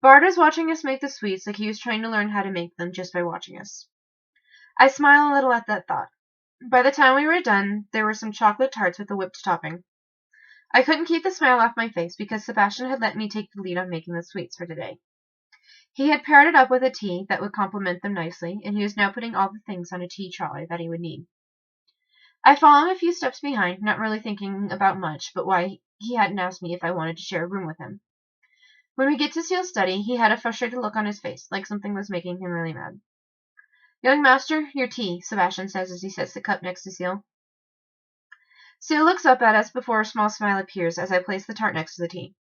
Bart is watching us make the sweets like he was trying to learn how to make them just by watching us. I smile a little at that thought. By the time we were done, there were some chocolate tarts with a whipped topping. I couldn't keep the smile off my face because Sebastian had let me take the lead on making the sweets for today. He had paired it up with a tea that would complement them nicely, and he was now putting all the things on a tea trolley that he would need. I follow him a few steps behind, not really thinking about much, but why he hadn't asked me if I wanted to share a room with him. When we get to Seal's study, he had a frustrated look on his face, like something was making him really mad. Young master, your tea, Sebastian says as he sets the cup next to Seal. Seal looks up at us before a small smile appears as I place the tart next to the tea.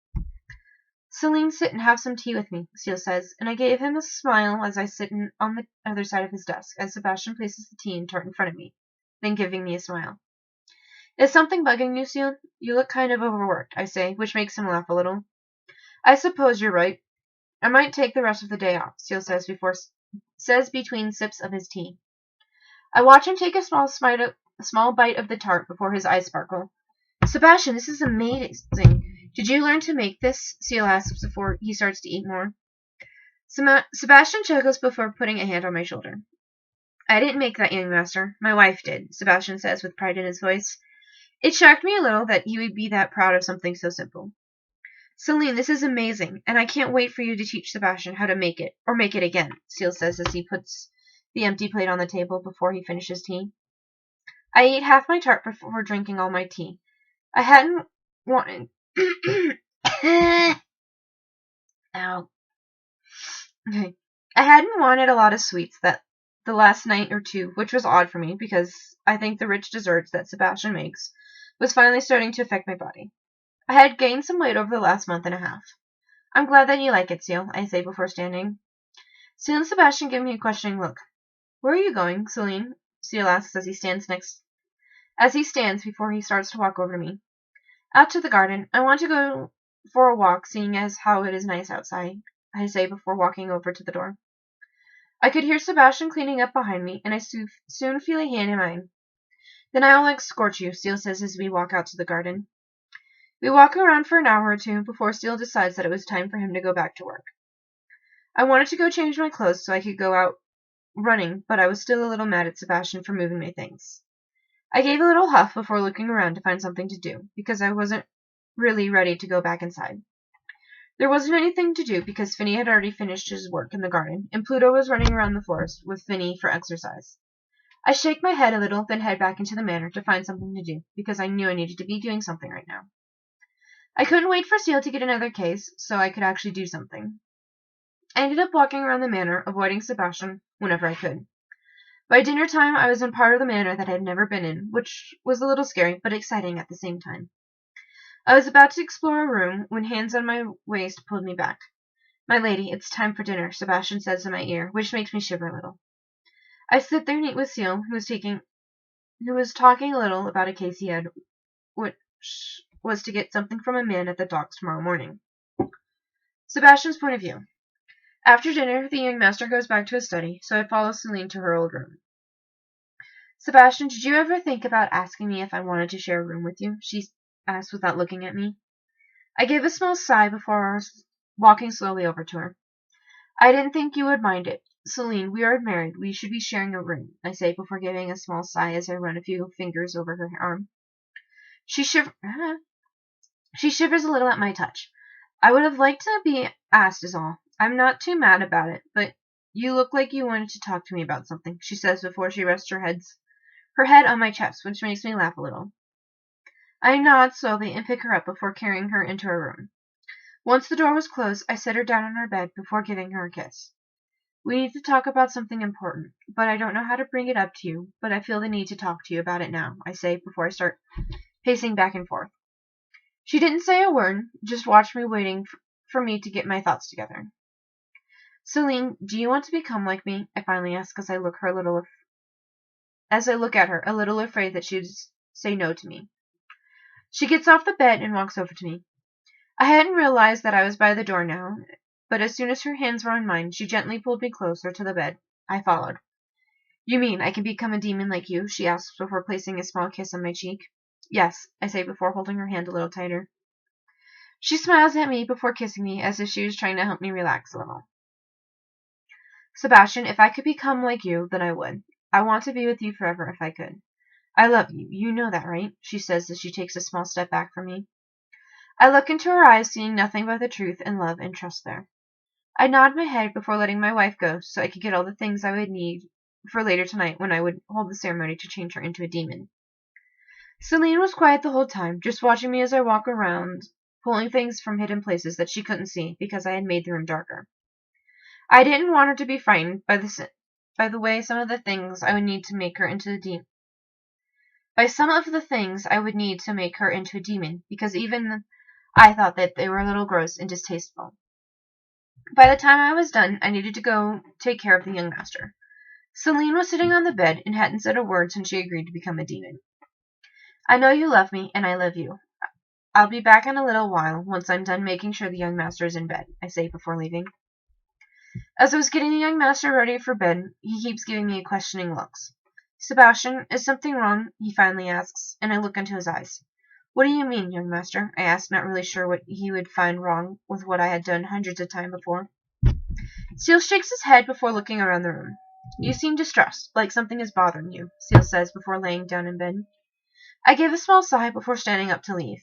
Celine, sit and have some tea with me, Seal says, and I gave him a smile as I sit on the other side of his desk as Sebastian places the tea and tart in front of me, then giving me a smile. Is something bugging you, Seal? You look kind of overworked, I say, which makes him laugh a little. I suppose you're right. I might take the rest of the day off, Seal says between sips of his tea. I watch him take a small bite of the tart before his eyes sparkle. Sebastian, this is amazing. Did you learn to make this? Seal asks before he starts to eat more. Sebastian chuckles before putting a hand on my shoulder. I didn't make that, young master. My wife did, Sebastian says with pride in his voice. It shocked me a little that he would be that proud of something so simple. Celine, this is amazing, and I can't wait for you to teach Sebastian how to make it, or make it again, Seal says as he puts the empty plate on the table before he finishes tea. I ate half my tart before drinking all my tea. I hadn't wanted... Ow. Okay. I hadn't wanted a lot of sweets the last night or two, which was odd for me because I think the rich desserts that Sebastian makes was finally starting to affect my body. I had gained some weight over the last month and a half. I'm glad that you like it, Seal, I say before standing. Seal and Sebastian give me a questioning look. Where are you going, Celine? Seal asks as he stands before he starts to walk over to me. Out to the garden. I want to go for a walk, seeing as how it is nice outside, I say before walking over to the door. I could hear Sebastian cleaning up behind me, and I soon feel a hand in mine. Then I'll escort you, Seal says as we walk out to the garden. We walk around for an hour or two before Seal decides that it was time for him to go back to work. I wanted to go change my clothes so I could go out running, but I was still a little mad at Sebastian for moving my things. I gave a little huff before looking around to find something to do, because I wasn't really ready to go back inside. There wasn't anything to do because Finny had already finished his work in the garden, and Pluto was running around the forest with Finny for exercise. I shake my head a little, then head back into the manor to find something to do, because I knew I needed to be doing something right now. I couldn't wait for Seal to get another case, so I could actually do something. I ended up walking around the manor, avoiding Sebastian whenever I could. By dinner time, I was in part of the manor that I had never been in, which was a little scary, but exciting at the same time. I was about to explore a room when hands on my waist pulled me back. "My lady, it's time for dinner," Sebastian says in my ear, which makes me shiver a little. I sit there neat with Seal, who was talking a little about a case he had, which was to get something from a man at the docks tomorrow morning. Sebastian's point of view. After dinner, the young master goes back to his study, so I follow Celine to her old room. "Sebastian, did you ever think about asking me if I wanted to share a room with you?" she asked without looking at me. I gave a small sigh before walking slowly over to her. "I didn't think you would mind it. Celine, we are married. We should be sharing a room," I say before giving a small sigh as I run a few fingers over her arm. She shivers a little at my touch. "I would have liked to be asked is all. I'm not too mad about it, but you look like you wanted to talk to me about something," she says before she rests her head on my chest, which makes me laugh a little. I nod slowly and pick her up before carrying her into her room. Once the door was closed, I set her down on her bed before giving her a kiss. "We need to talk about something important, but I don't know how to bring it up to you, but I feel the need to talk to you about it now," I say before I start pacing back and forth. She didn't say a word, just watched me waiting for me to get my thoughts together. "Celine, do you want to become like me?" I finally ask as I look at her, a little afraid that she'd say no to me. She gets off the bed and walks over to me. I hadn't realized that I was by the door now, but as soon as her hands were on mine, she gently pulled me closer to the bed. I followed. "You mean I can become a demon like you?" she asks before placing a small kiss on my cheek. "Yes," I say before holding her hand a little tighter. She smiles at me before kissing me as if she was trying to help me relax a little. "Sebastian, if I could become like you, then I would. I want to be with you forever if I could. I love you. You know that, right?" she says as she takes a small step back from me. I look into her eyes, seeing nothing but the truth and love and trust there. I nod my head before letting my wife go so I could get all the things I would need for later tonight when I would hold the ceremony to change her into a demon. Celine was quiet the whole time, just watching me as I walk around, pulling things from hidden places that she couldn't see because I had made the room darker. I didn't want her to be frightened by the way some of the things I would need to make her into a demon. Because even I thought that they were a little gross and distasteful. By the time I was done, I needed to go take care of the young master. Celine was sitting on the bed and hadn't said a word since she agreed to become a demon. "I know you love me, and I love you. I'll be back in a little while, once I'm done making sure the young master is in bed," I say before leaving. As I was getting the young master ready for bed, he keeps giving me questioning looks. "Sebastian, is something wrong?" he finally asks, and I look into his eyes. "What do you mean, young master?" I ask, not really sure what he would find wrong with what I had done hundreds of times before. Seal shakes his head before looking around the room. "You seem distressed, like something is bothering you," Seal says before laying down in bed. I give a small sigh before standing up to leave.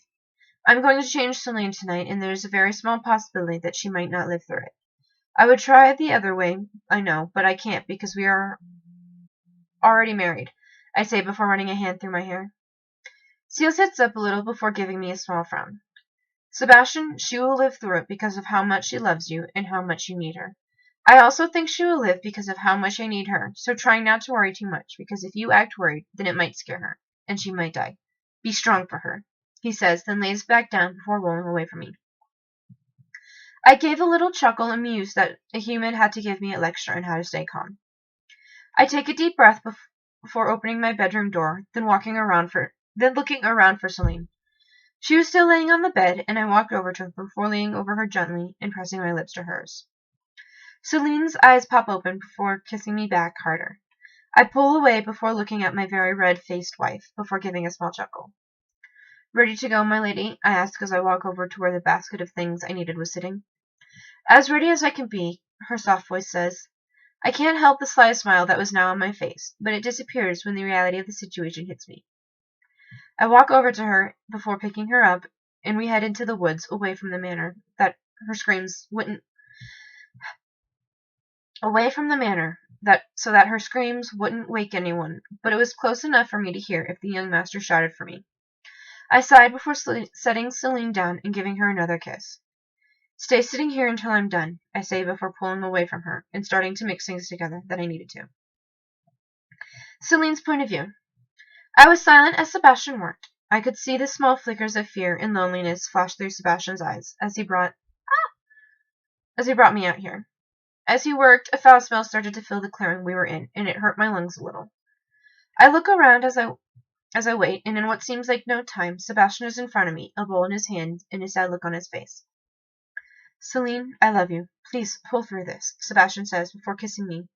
I'm going to change Celine tonight, and there's a very small possibility that she might not live through it. I would try it the other way, I know, but I can't because we are already married," I say before running a hand through my hair. Seal sits up a little before giving me a small frown. "Sebastian, she will live through it because of how much she loves you and how much you need her. I also think she will live because of how much I need her, so try not to worry too much, because if you act worried, then it might scare her, and she might die. Be strong for her," he says, then lays back down before rolling away from me. I gave a little chuckle amused that a human had to give me a lecture on how to stay calm. I take a deep breath before opening my bedroom door, then looking around for Celine. She was still laying on the bed, and I walked over to her before leaning over her gently and pressing my lips to hers. Celine's eyes pop open before kissing me back harder. I pull away before looking at my very red-faced wife, before giving a small chuckle. "Ready to go, my lady?" I ask as I walk over to where the basket of things I needed was sitting. "As ready as I can be," her soft voice says. I can't help the sly smile that was now on my face, but it disappears when the reality of the situation hits me. I walk over to her before picking her up, and we head into the woods away from the manor that her screams wouldn't so that her screams wouldn't wake anyone, but it was close enough for me to hear if the young master shouted for me. I sighed before setting Celine down and giving her another kiss. Stay sitting here until I'm done, I say before pulling away from her and starting to mix things together that I needed to. Celine's point of view. I was silent as Sebastian worked. I could see the small flickers of fear and loneliness flash through Sebastian's eyes as he brought me out here. As he worked, a foul smell started to fill the clearing we were in, and it hurt my lungs a little. I look around as I wait, and in what seems like no time, Sebastian is in front of me, a bowl in his hand and a sad look on his face. Celine, I love you. Please pull through this, Sebastian says before kissing me.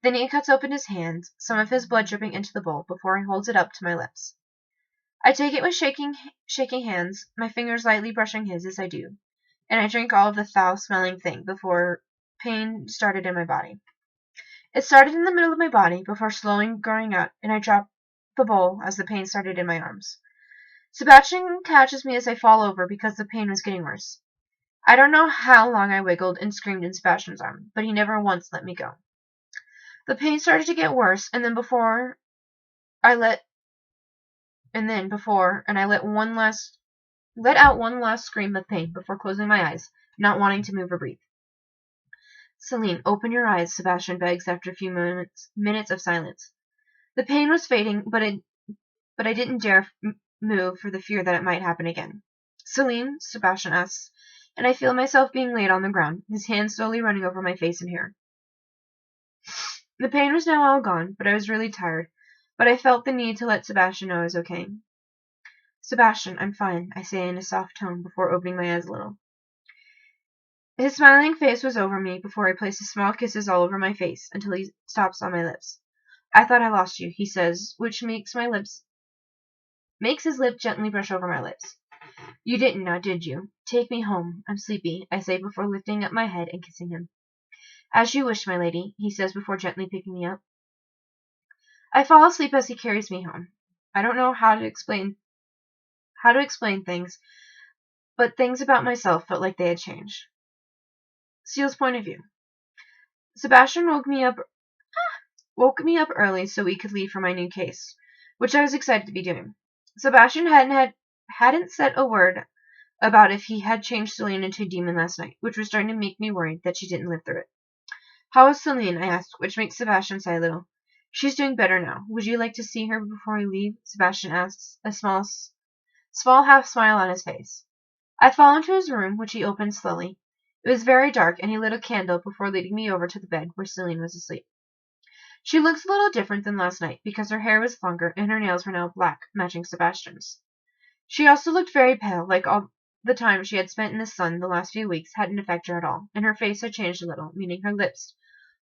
Then he cuts open his hand, some of his blood dripping into the bowl before he holds it up to my lips. I take it with shaking hands, my fingers lightly brushing his as I do, and I drink all of the foul-smelling thing before pain started in my body. It started in the middle of my body before slowly growing out, and I dropped the bowl as the pain started in my arms. Sebastian catches me as I fall over because the pain was getting worse. I don't know how long I wiggled and screamed in Sebastian's arm, but he never once let me go. The pain started to get worse, and I let out one last scream of pain before closing my eyes, not wanting to move or breathe. Celine, open your eyes, Sebastian begs after a few minutes of silence. The pain was fading, but I didn't dare move for the fear that it might happen again. Celine, Sebastian asks, and I feel myself being laid on the ground, his hands slowly running over my face and hair. The pain was now all gone, but I was really tired, but I felt the need to let Sebastian know I was okay. Sebastian, I'm fine, I say in a soft tone before opening my eyes a little. His smiling face was over me before he places small kisses all over my face until he stops on my lips. I thought I lost you, he says, which makes his lip gently brush over my lips. You didn't now, did you? Take me home. I'm sleepy, I say before lifting up my head and kissing him. As you wish, my lady, he says before gently picking me up. I fall asleep as he carries me home. I don't know how to explain things, but things about myself felt like they had changed. Steele's point of view. Sebastian woke me up early so we could leave for my new case, which I was excited to be doing. Sebastian hadn't said a word about if he had changed Celine into a demon last night, which was starting to make me worried that she didn't live through it. How is Celine? I asked, which makes Sebastian sigh a little. She's doing better now. Would you like to see her before we leave? Sebastian asks, a small half smile on his face. I fall into his room, which he opened slowly. It was very dark, and he lit a candle before leading me over to the bed where Celine was asleep. She looks a little different than last night because her hair was longer and her nails were now black, matching Sebastian's. She also looked very pale, like all the time she had spent in the sun the last few weeks hadn't affected her at all, and her face had changed a little, meaning her lips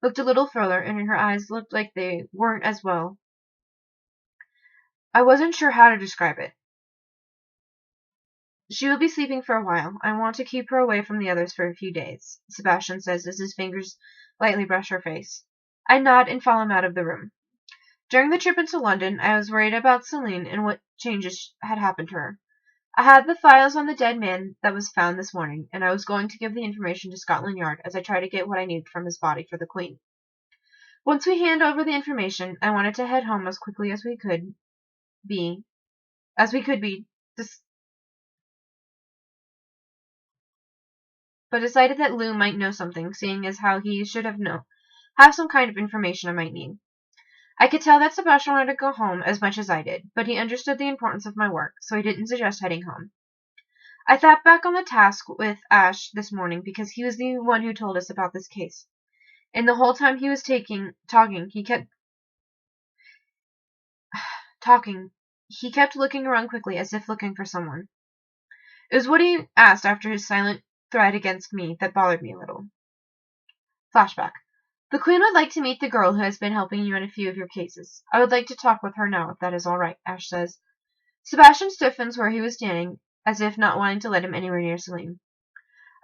looked a little further and her eyes looked like they weren't as well. I wasn't sure how to describe it. She will be sleeping for a while. I want to keep her away from the others for a few days, Sebastian says as his fingers lightly brush her face. I nod and follow him out of the room. During the trip into London, I was worried about Celine and what changes had happened to her. I had the files on the dead man that was found this morning, and I was going to give the information to Scotland Yard as I tried to get what I needed from his body for the Queen. Once we hand over the information, I wanted to head home as quickly as we could be, but decided that Lou might know something, seeing as how he should have some kind of information I might need. I could tell that Sebastian wanted to go home as much as I did, but he understood the importance of my work, so he didn't suggest heading home. I thought back on the task with Ash this morning because he was the one who told us about this case. And the whole time he was talking, he kept looking around quickly as if looking for someone. It was what he asked after his silent threat against me that bothered me a little. Flashback. The Queen would like to meet the girl who has been helping you in a few of your cases. I would like to talk with her now, if that is all right, Ash says. Sebastian stiffens where he was standing, as if not wanting to let him anywhere near Celine.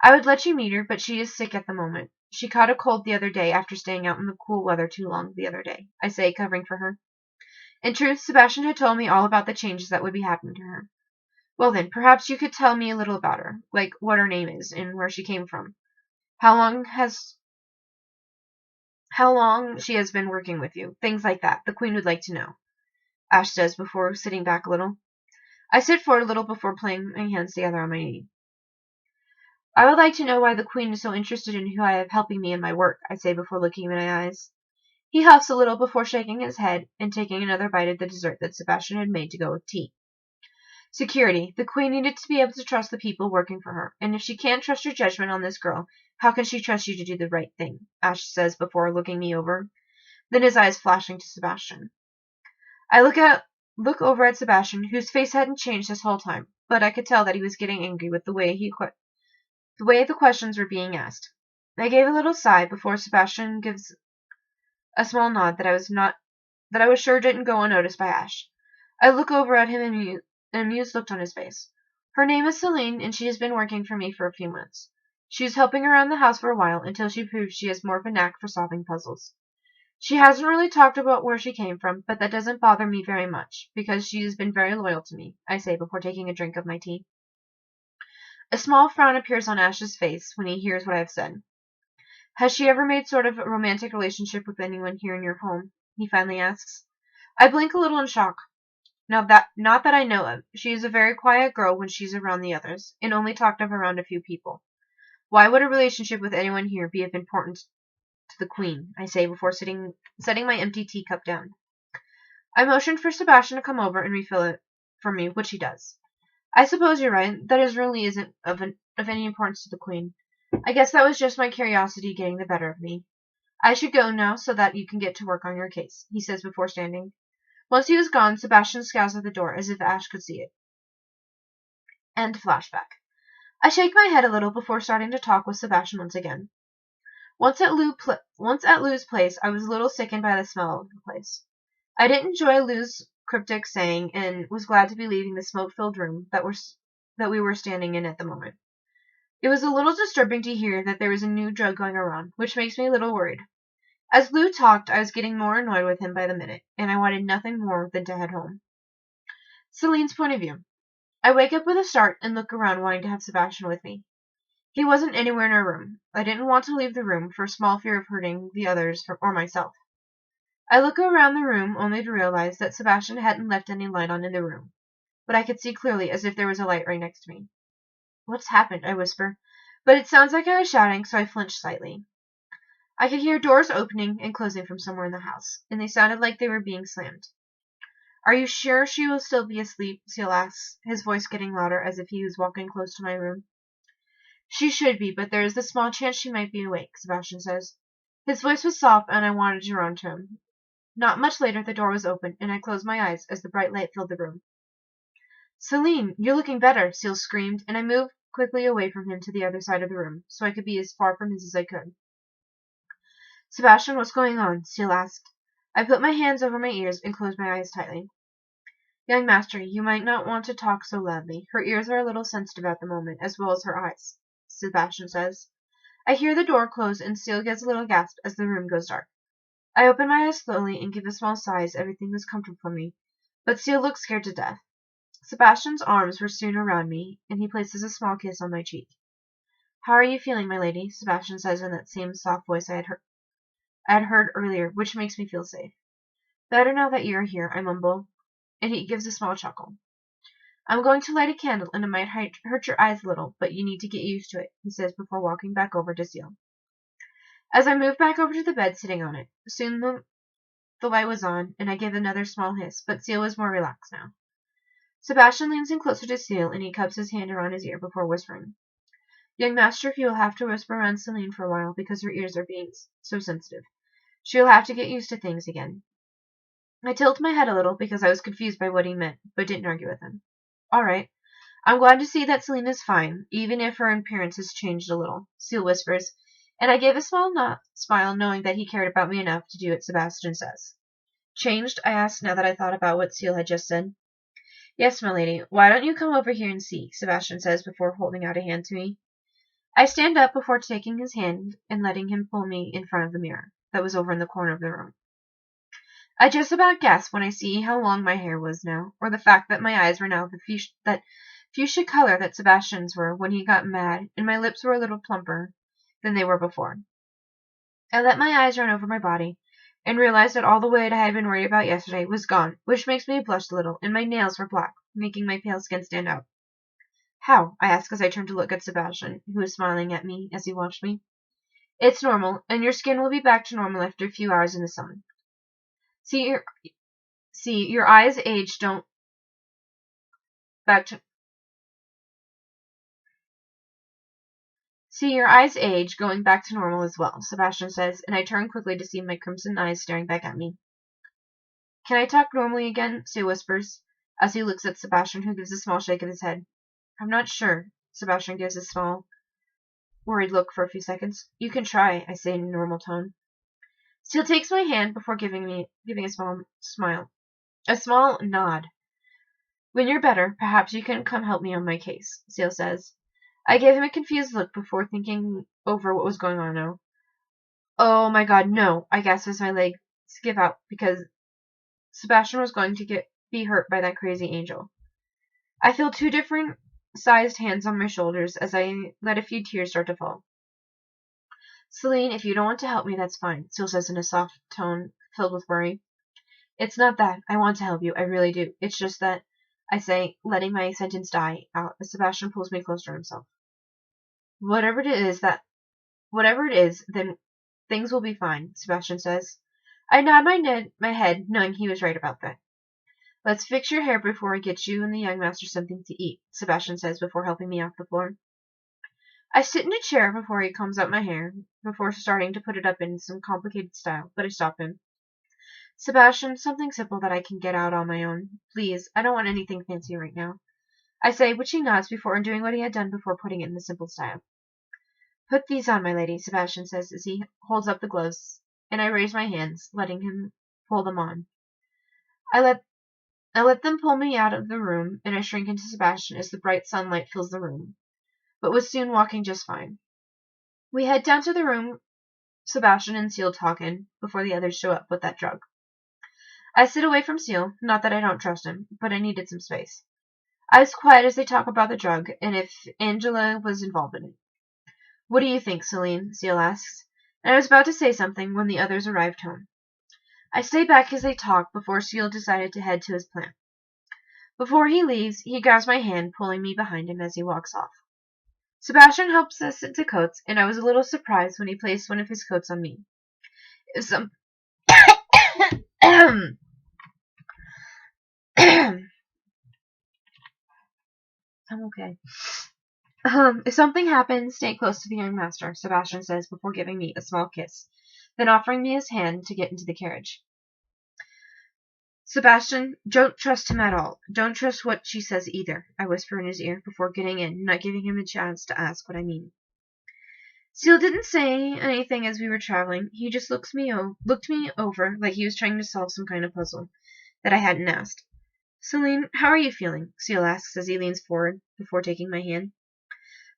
I would let you meet her, but she is sick at the moment. She caught a cold the other day after staying out in the cool weather too long the other day, I say, covering for her. In truth, Sebastian had told me all about the changes that would be happening to her. Well then, perhaps you could tell me a little about her, like what her name is and where she came from. How long she has been working with you. Things like that. The Queen would like to know. Ash says before sitting back a little. I sit forward a little before playing my hands together on my knee. I would like to know why the Queen is so interested in who I have helping me in my work, I say before looking in my eyes. He huffs a little before shaking his head and taking another bite of the dessert that Sebastian had made to go with tea. Security. The Queen needed to be able to trust the people working for her, and if she can't trust your judgment on this girl, how can she trust you to do the right thing? Ash says before looking me over, then his eyes flashing to Sebastian. I look over at Sebastian, whose face hadn't changed this whole time, but I could tell that he was getting angry with the way the questions were being asked. I gave a little sigh before Sebastian gives a small nod that I was sure didn't go unnoticed by Ash. I look over at him and an amused look on his face. Her name is Celine, and she has been working for me for a few months. She was helping around the house for a while until she proved she has more of a knack for solving puzzles. She hasn't really talked about where she came from, but that doesn't bother me very much, because she has been very loyal to me, I say before taking a drink of my tea. A small frown appears on Ash's face when he hears what I have said. Has she ever made sort of a romantic relationship with anyone here in your home? He finally asks. I blink a little in shock. Not that I know of. She is a very quiet girl when she's around the others, and only talked of around a few people. Why would a relationship with anyone here be of importance to the Queen? I say before setting my empty teacup down. I motion for Sebastian to come over and refill it for me, which he does. I suppose you're right. That really isn't of any importance to the Queen. I guess that was just my curiosity getting the better of me. I should go now so that you can get to work on your case, he says before standing. Once he was gone, Sebastian scowls at the door as if Ash could see it. End flashback. I shake my head a little before starting to talk with Sebastian once again. Once at Lou's place, I was a little sickened by the smell of the place. I didn't enjoy Lou's cryptic saying and was glad to be leaving the smoke-filled room that we were standing in at the moment. It was a little disturbing to hear that there was a new drug going around, which makes me a little worried. As Lou talked, I was getting more annoyed with him by the minute, and I wanted nothing more than to head home. Celine's point of view. I wake up with a start and look around wanting to have Sebastian with me. He wasn't anywhere in our room. I didn't want to leave the room for small fear of hurting the others or myself. I look around the room only to realize that Sebastian hadn't left any light on in the room, but I could see clearly as if there was a light right next to me. What's happened? I whisper, but it sounds like I was shouting, so I flinched slightly. I could hear doors opening and closing from somewhere in the house, and they sounded like they were being slammed. Are you sure she will still be asleep? Seal asks, his voice getting louder as if he was walking close to my room. She should be, but there is the small chance she might be awake, Sebastian says. His voice was soft, and I wanted to run to him. Not much later, the door was opened, and I closed my eyes as the bright light filled the room. Celine, you're looking better, Seal screamed, and I moved quickly away from him to the other side of the room, so I could be as far from his as I could. Sebastian, what's going on? Seal asked. I put my hands over my ears and closed my eyes tightly. Young master, you might not want to talk so loudly. Her ears are a little sensitive at the moment, as well as her eyes, Sebastian says. I hear the door close, and Seal gives a little gasp as the room goes dark. I open my eyes slowly and give a small sigh as everything was comfortable for me, but Seal looks scared to death. Sebastian's arms were soon around me, and he places a small kiss on my cheek. How are you feeling, my lady? Sebastian says in that same soft voice I had heard earlier, which makes me feel safe. Better now that you're here, I mumble, and he gives a small chuckle. I'm going to light a candle, and it might hurt your eyes a little, but you need to get used to it, he says before walking back over to Seal. As I move back over to the bed, sitting on it, soon the light was on, and I gave another small hiss, but Seal was more relaxed now. Sebastian leans in closer to Seal, and he cups his hand around his ear before whispering. Young master, you will have to whisper around Celine for a while because her ears are being so sensitive. She will have to get used to things again. I tilted my head a little because I was confused by what he meant, but didn't argue with him. All right. I'm glad to see that Celine is fine, even if her appearance has changed a little, Seal whispers, and I gave a small smile knowing that he cared about me enough to do what Sebastian says. Changed? I asked now that I thought about what Seal had just said. Yes, my lady. Why don't you come over here and see, Sebastian says before holding out a hand to me. I stand up before taking his hand and letting him pull me in front of the mirror that was over in the corner of the room. I just about gasp when I see how long my hair was now, or the fact that my eyes were now that fuchsia color that Sebastian's were when he got mad, and my lips were a little plumper than they were before. I let my eyes run over my body, and realized that all the weight I had been worried about yesterday was gone, which makes me blush a little, and my nails were black, making my pale skin stand out. How? I asked as I turned to look at Sebastian, who was smiling at me as he watched me. It's normal, and your skin will be back to normal after a few hours in the sun. See, your eyes age don't back to See your eyes age, going back to normal as well, Sebastian says, and I turn quickly to see my crimson eyes staring back at me. Can I talk normally again? Sue whispers, as he looks at Sebastian, who gives a small shake of his head. I'm not sure. Sebastian gives a small, worried look for a few seconds. You can try, I say in a normal tone. Steele takes my hand before giving a small smile. A small nod. When you're better, perhaps you can come help me on my case, Steele says. I gave him a confused look before thinking over what was going on now. Oh my god, no, I gasp as my legs give out because Sebastian was going to be hurt by that crazy angel. I feel two different sized hands on my shoulders as I let a few tears start to fall. Celine, if you don't want to help me, that's fine, Steele says in a soft tone filled with worry. It's not that. I want to help you. I really do. It's just that, I say, letting my sentence die out as Sebastian pulls me closer to himself. Whatever it is, then things will be fine, Sebastian says. I nod my head, knowing he was right about that. Let's fix your hair before I get you and the young master something to eat, Sebastian says before helping me off the floor. I sit in a chair before he combs out my hair, before starting to put it up in some complicated style, but I stop him. Sebastian, something simple that I can get out on my own. Please, I don't want anything fancy right now, I say, which he nods before doing what he had done before putting it in the simple style. Put these on, my lady, Sebastian says as he holds up the gloves, and I raise my hands, letting him pull them on. I let them pull me out of the room, and I shrink into Sebastian as the bright sunlight fills the room, but was soon walking just fine. We head down to the room Sebastian and Seal talk in before the others show up with that drug. I sit away from Seal, not that I don't trust him, but I needed some space. I was quiet as they talk about the drug, and if Angela was involved in it. What do you think, Celine? Seal asks, and I was about to say something when the others arrived home. I stay back as they talk before Seal decided to head to his plant. Before he leaves, he grabs my hand, pulling me behind him as he walks off. Sebastian helps us into coats, and I was a little surprised when he placed one of his coats on me. If some I'm okay. If something happens, stay close to the young master, Sebastian says before giving me a small kiss, then offering me his hand to get into the carriage. Sebastian, don't trust him at all. Don't trust what she says either, I whisper in his ear before getting in, not giving him a chance to ask what I mean. Seal didn't say anything as we were traveling. He just looked me over like he was trying to solve some kind of puzzle that I hadn't asked. Celine, how are you feeling? Seal asks as he leans forward before taking my hand.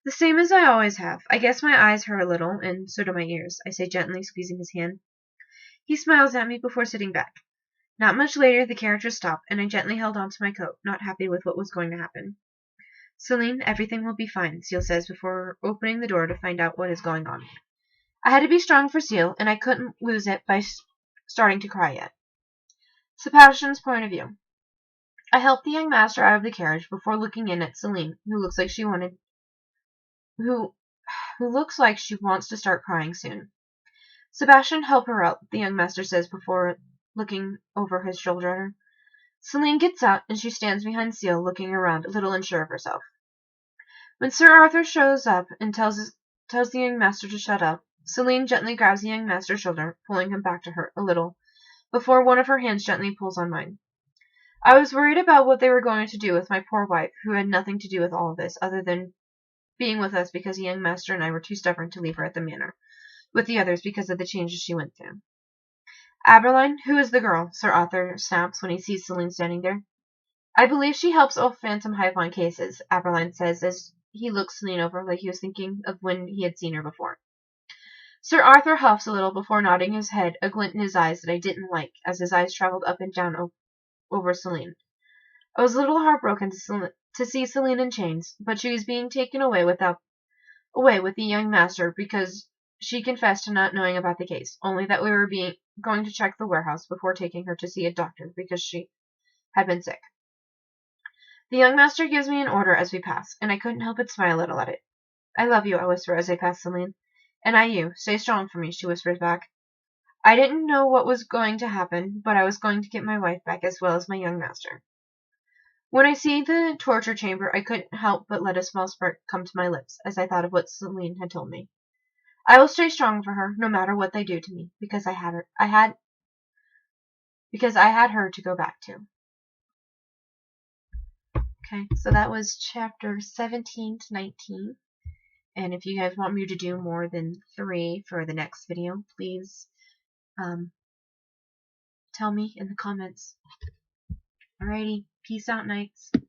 The same as I always have. I guess my eyes hurt a little, and so do my ears, I say gently, squeezing his hand. He smiles at me before sitting back. Not much later, the carriage was stopped, and I gently held on to my coat, not happy with what was going to happen. Celine, everything will be fine, Seal says before opening the door to find out what is going on. I had to be strong for Seal, and I couldn't lose it by starting to cry yet. Sebastian's point of view. I helped the young master out of the carriage before looking in at Celine, who looks like she wants to start crying soon. Sebastian, help her out, the young master says before looking over his shoulder at her. Celine gets out, and she stands behind Seal, looking around, a little unsure of herself. When Sir Arthur shows up and tells the young master to shut up, Celine gently grabs the young master's shoulder, pulling him back to her a little, before one of her hands gently pulls on mine. I was worried about what they were going to do with my poor wife, who had nothing to do with all of this, other than being with us because the young master and I were too stubborn to leave her at the manor, with the others because of the changes she went through. Aberline, who is the girl? Sir Arthur snaps when he sees Celine standing there. I believe she helps all Phantom Hive on cases, Aberline says as he looks Celine over like he was thinking of when he had seen her before. Sir Arthur huffs a little before nodding his head, a glint in his eyes that I didn't like, as his eyes travelled up and down over Celine. I was a little heartbroken to see Celine in chains, but she was being taken away with the young master because she confessed to not knowing about the case, only that we were going to check the warehouse before taking her to see a doctor because she had been sick. The young master gives me an order as we pass, and I couldn't help but smile a little at it. I love you, I whisper as I pass Celine. And I you. Stay strong for me, she whispers back. I didn't know what was going to happen, but I was going to get my wife back as well as my young master. When I see the torture chamber, I couldn't help but let a small smirk come to my lips as I thought of what Celine had told me. I will stay strong for her, no matter what they do to me, because I had her to go back to. Okay, so that was chapter 17 to 19. And if you guys want me to do more than 3 for the next video, please tell me in the comments. Alrighty, peace out, Knights.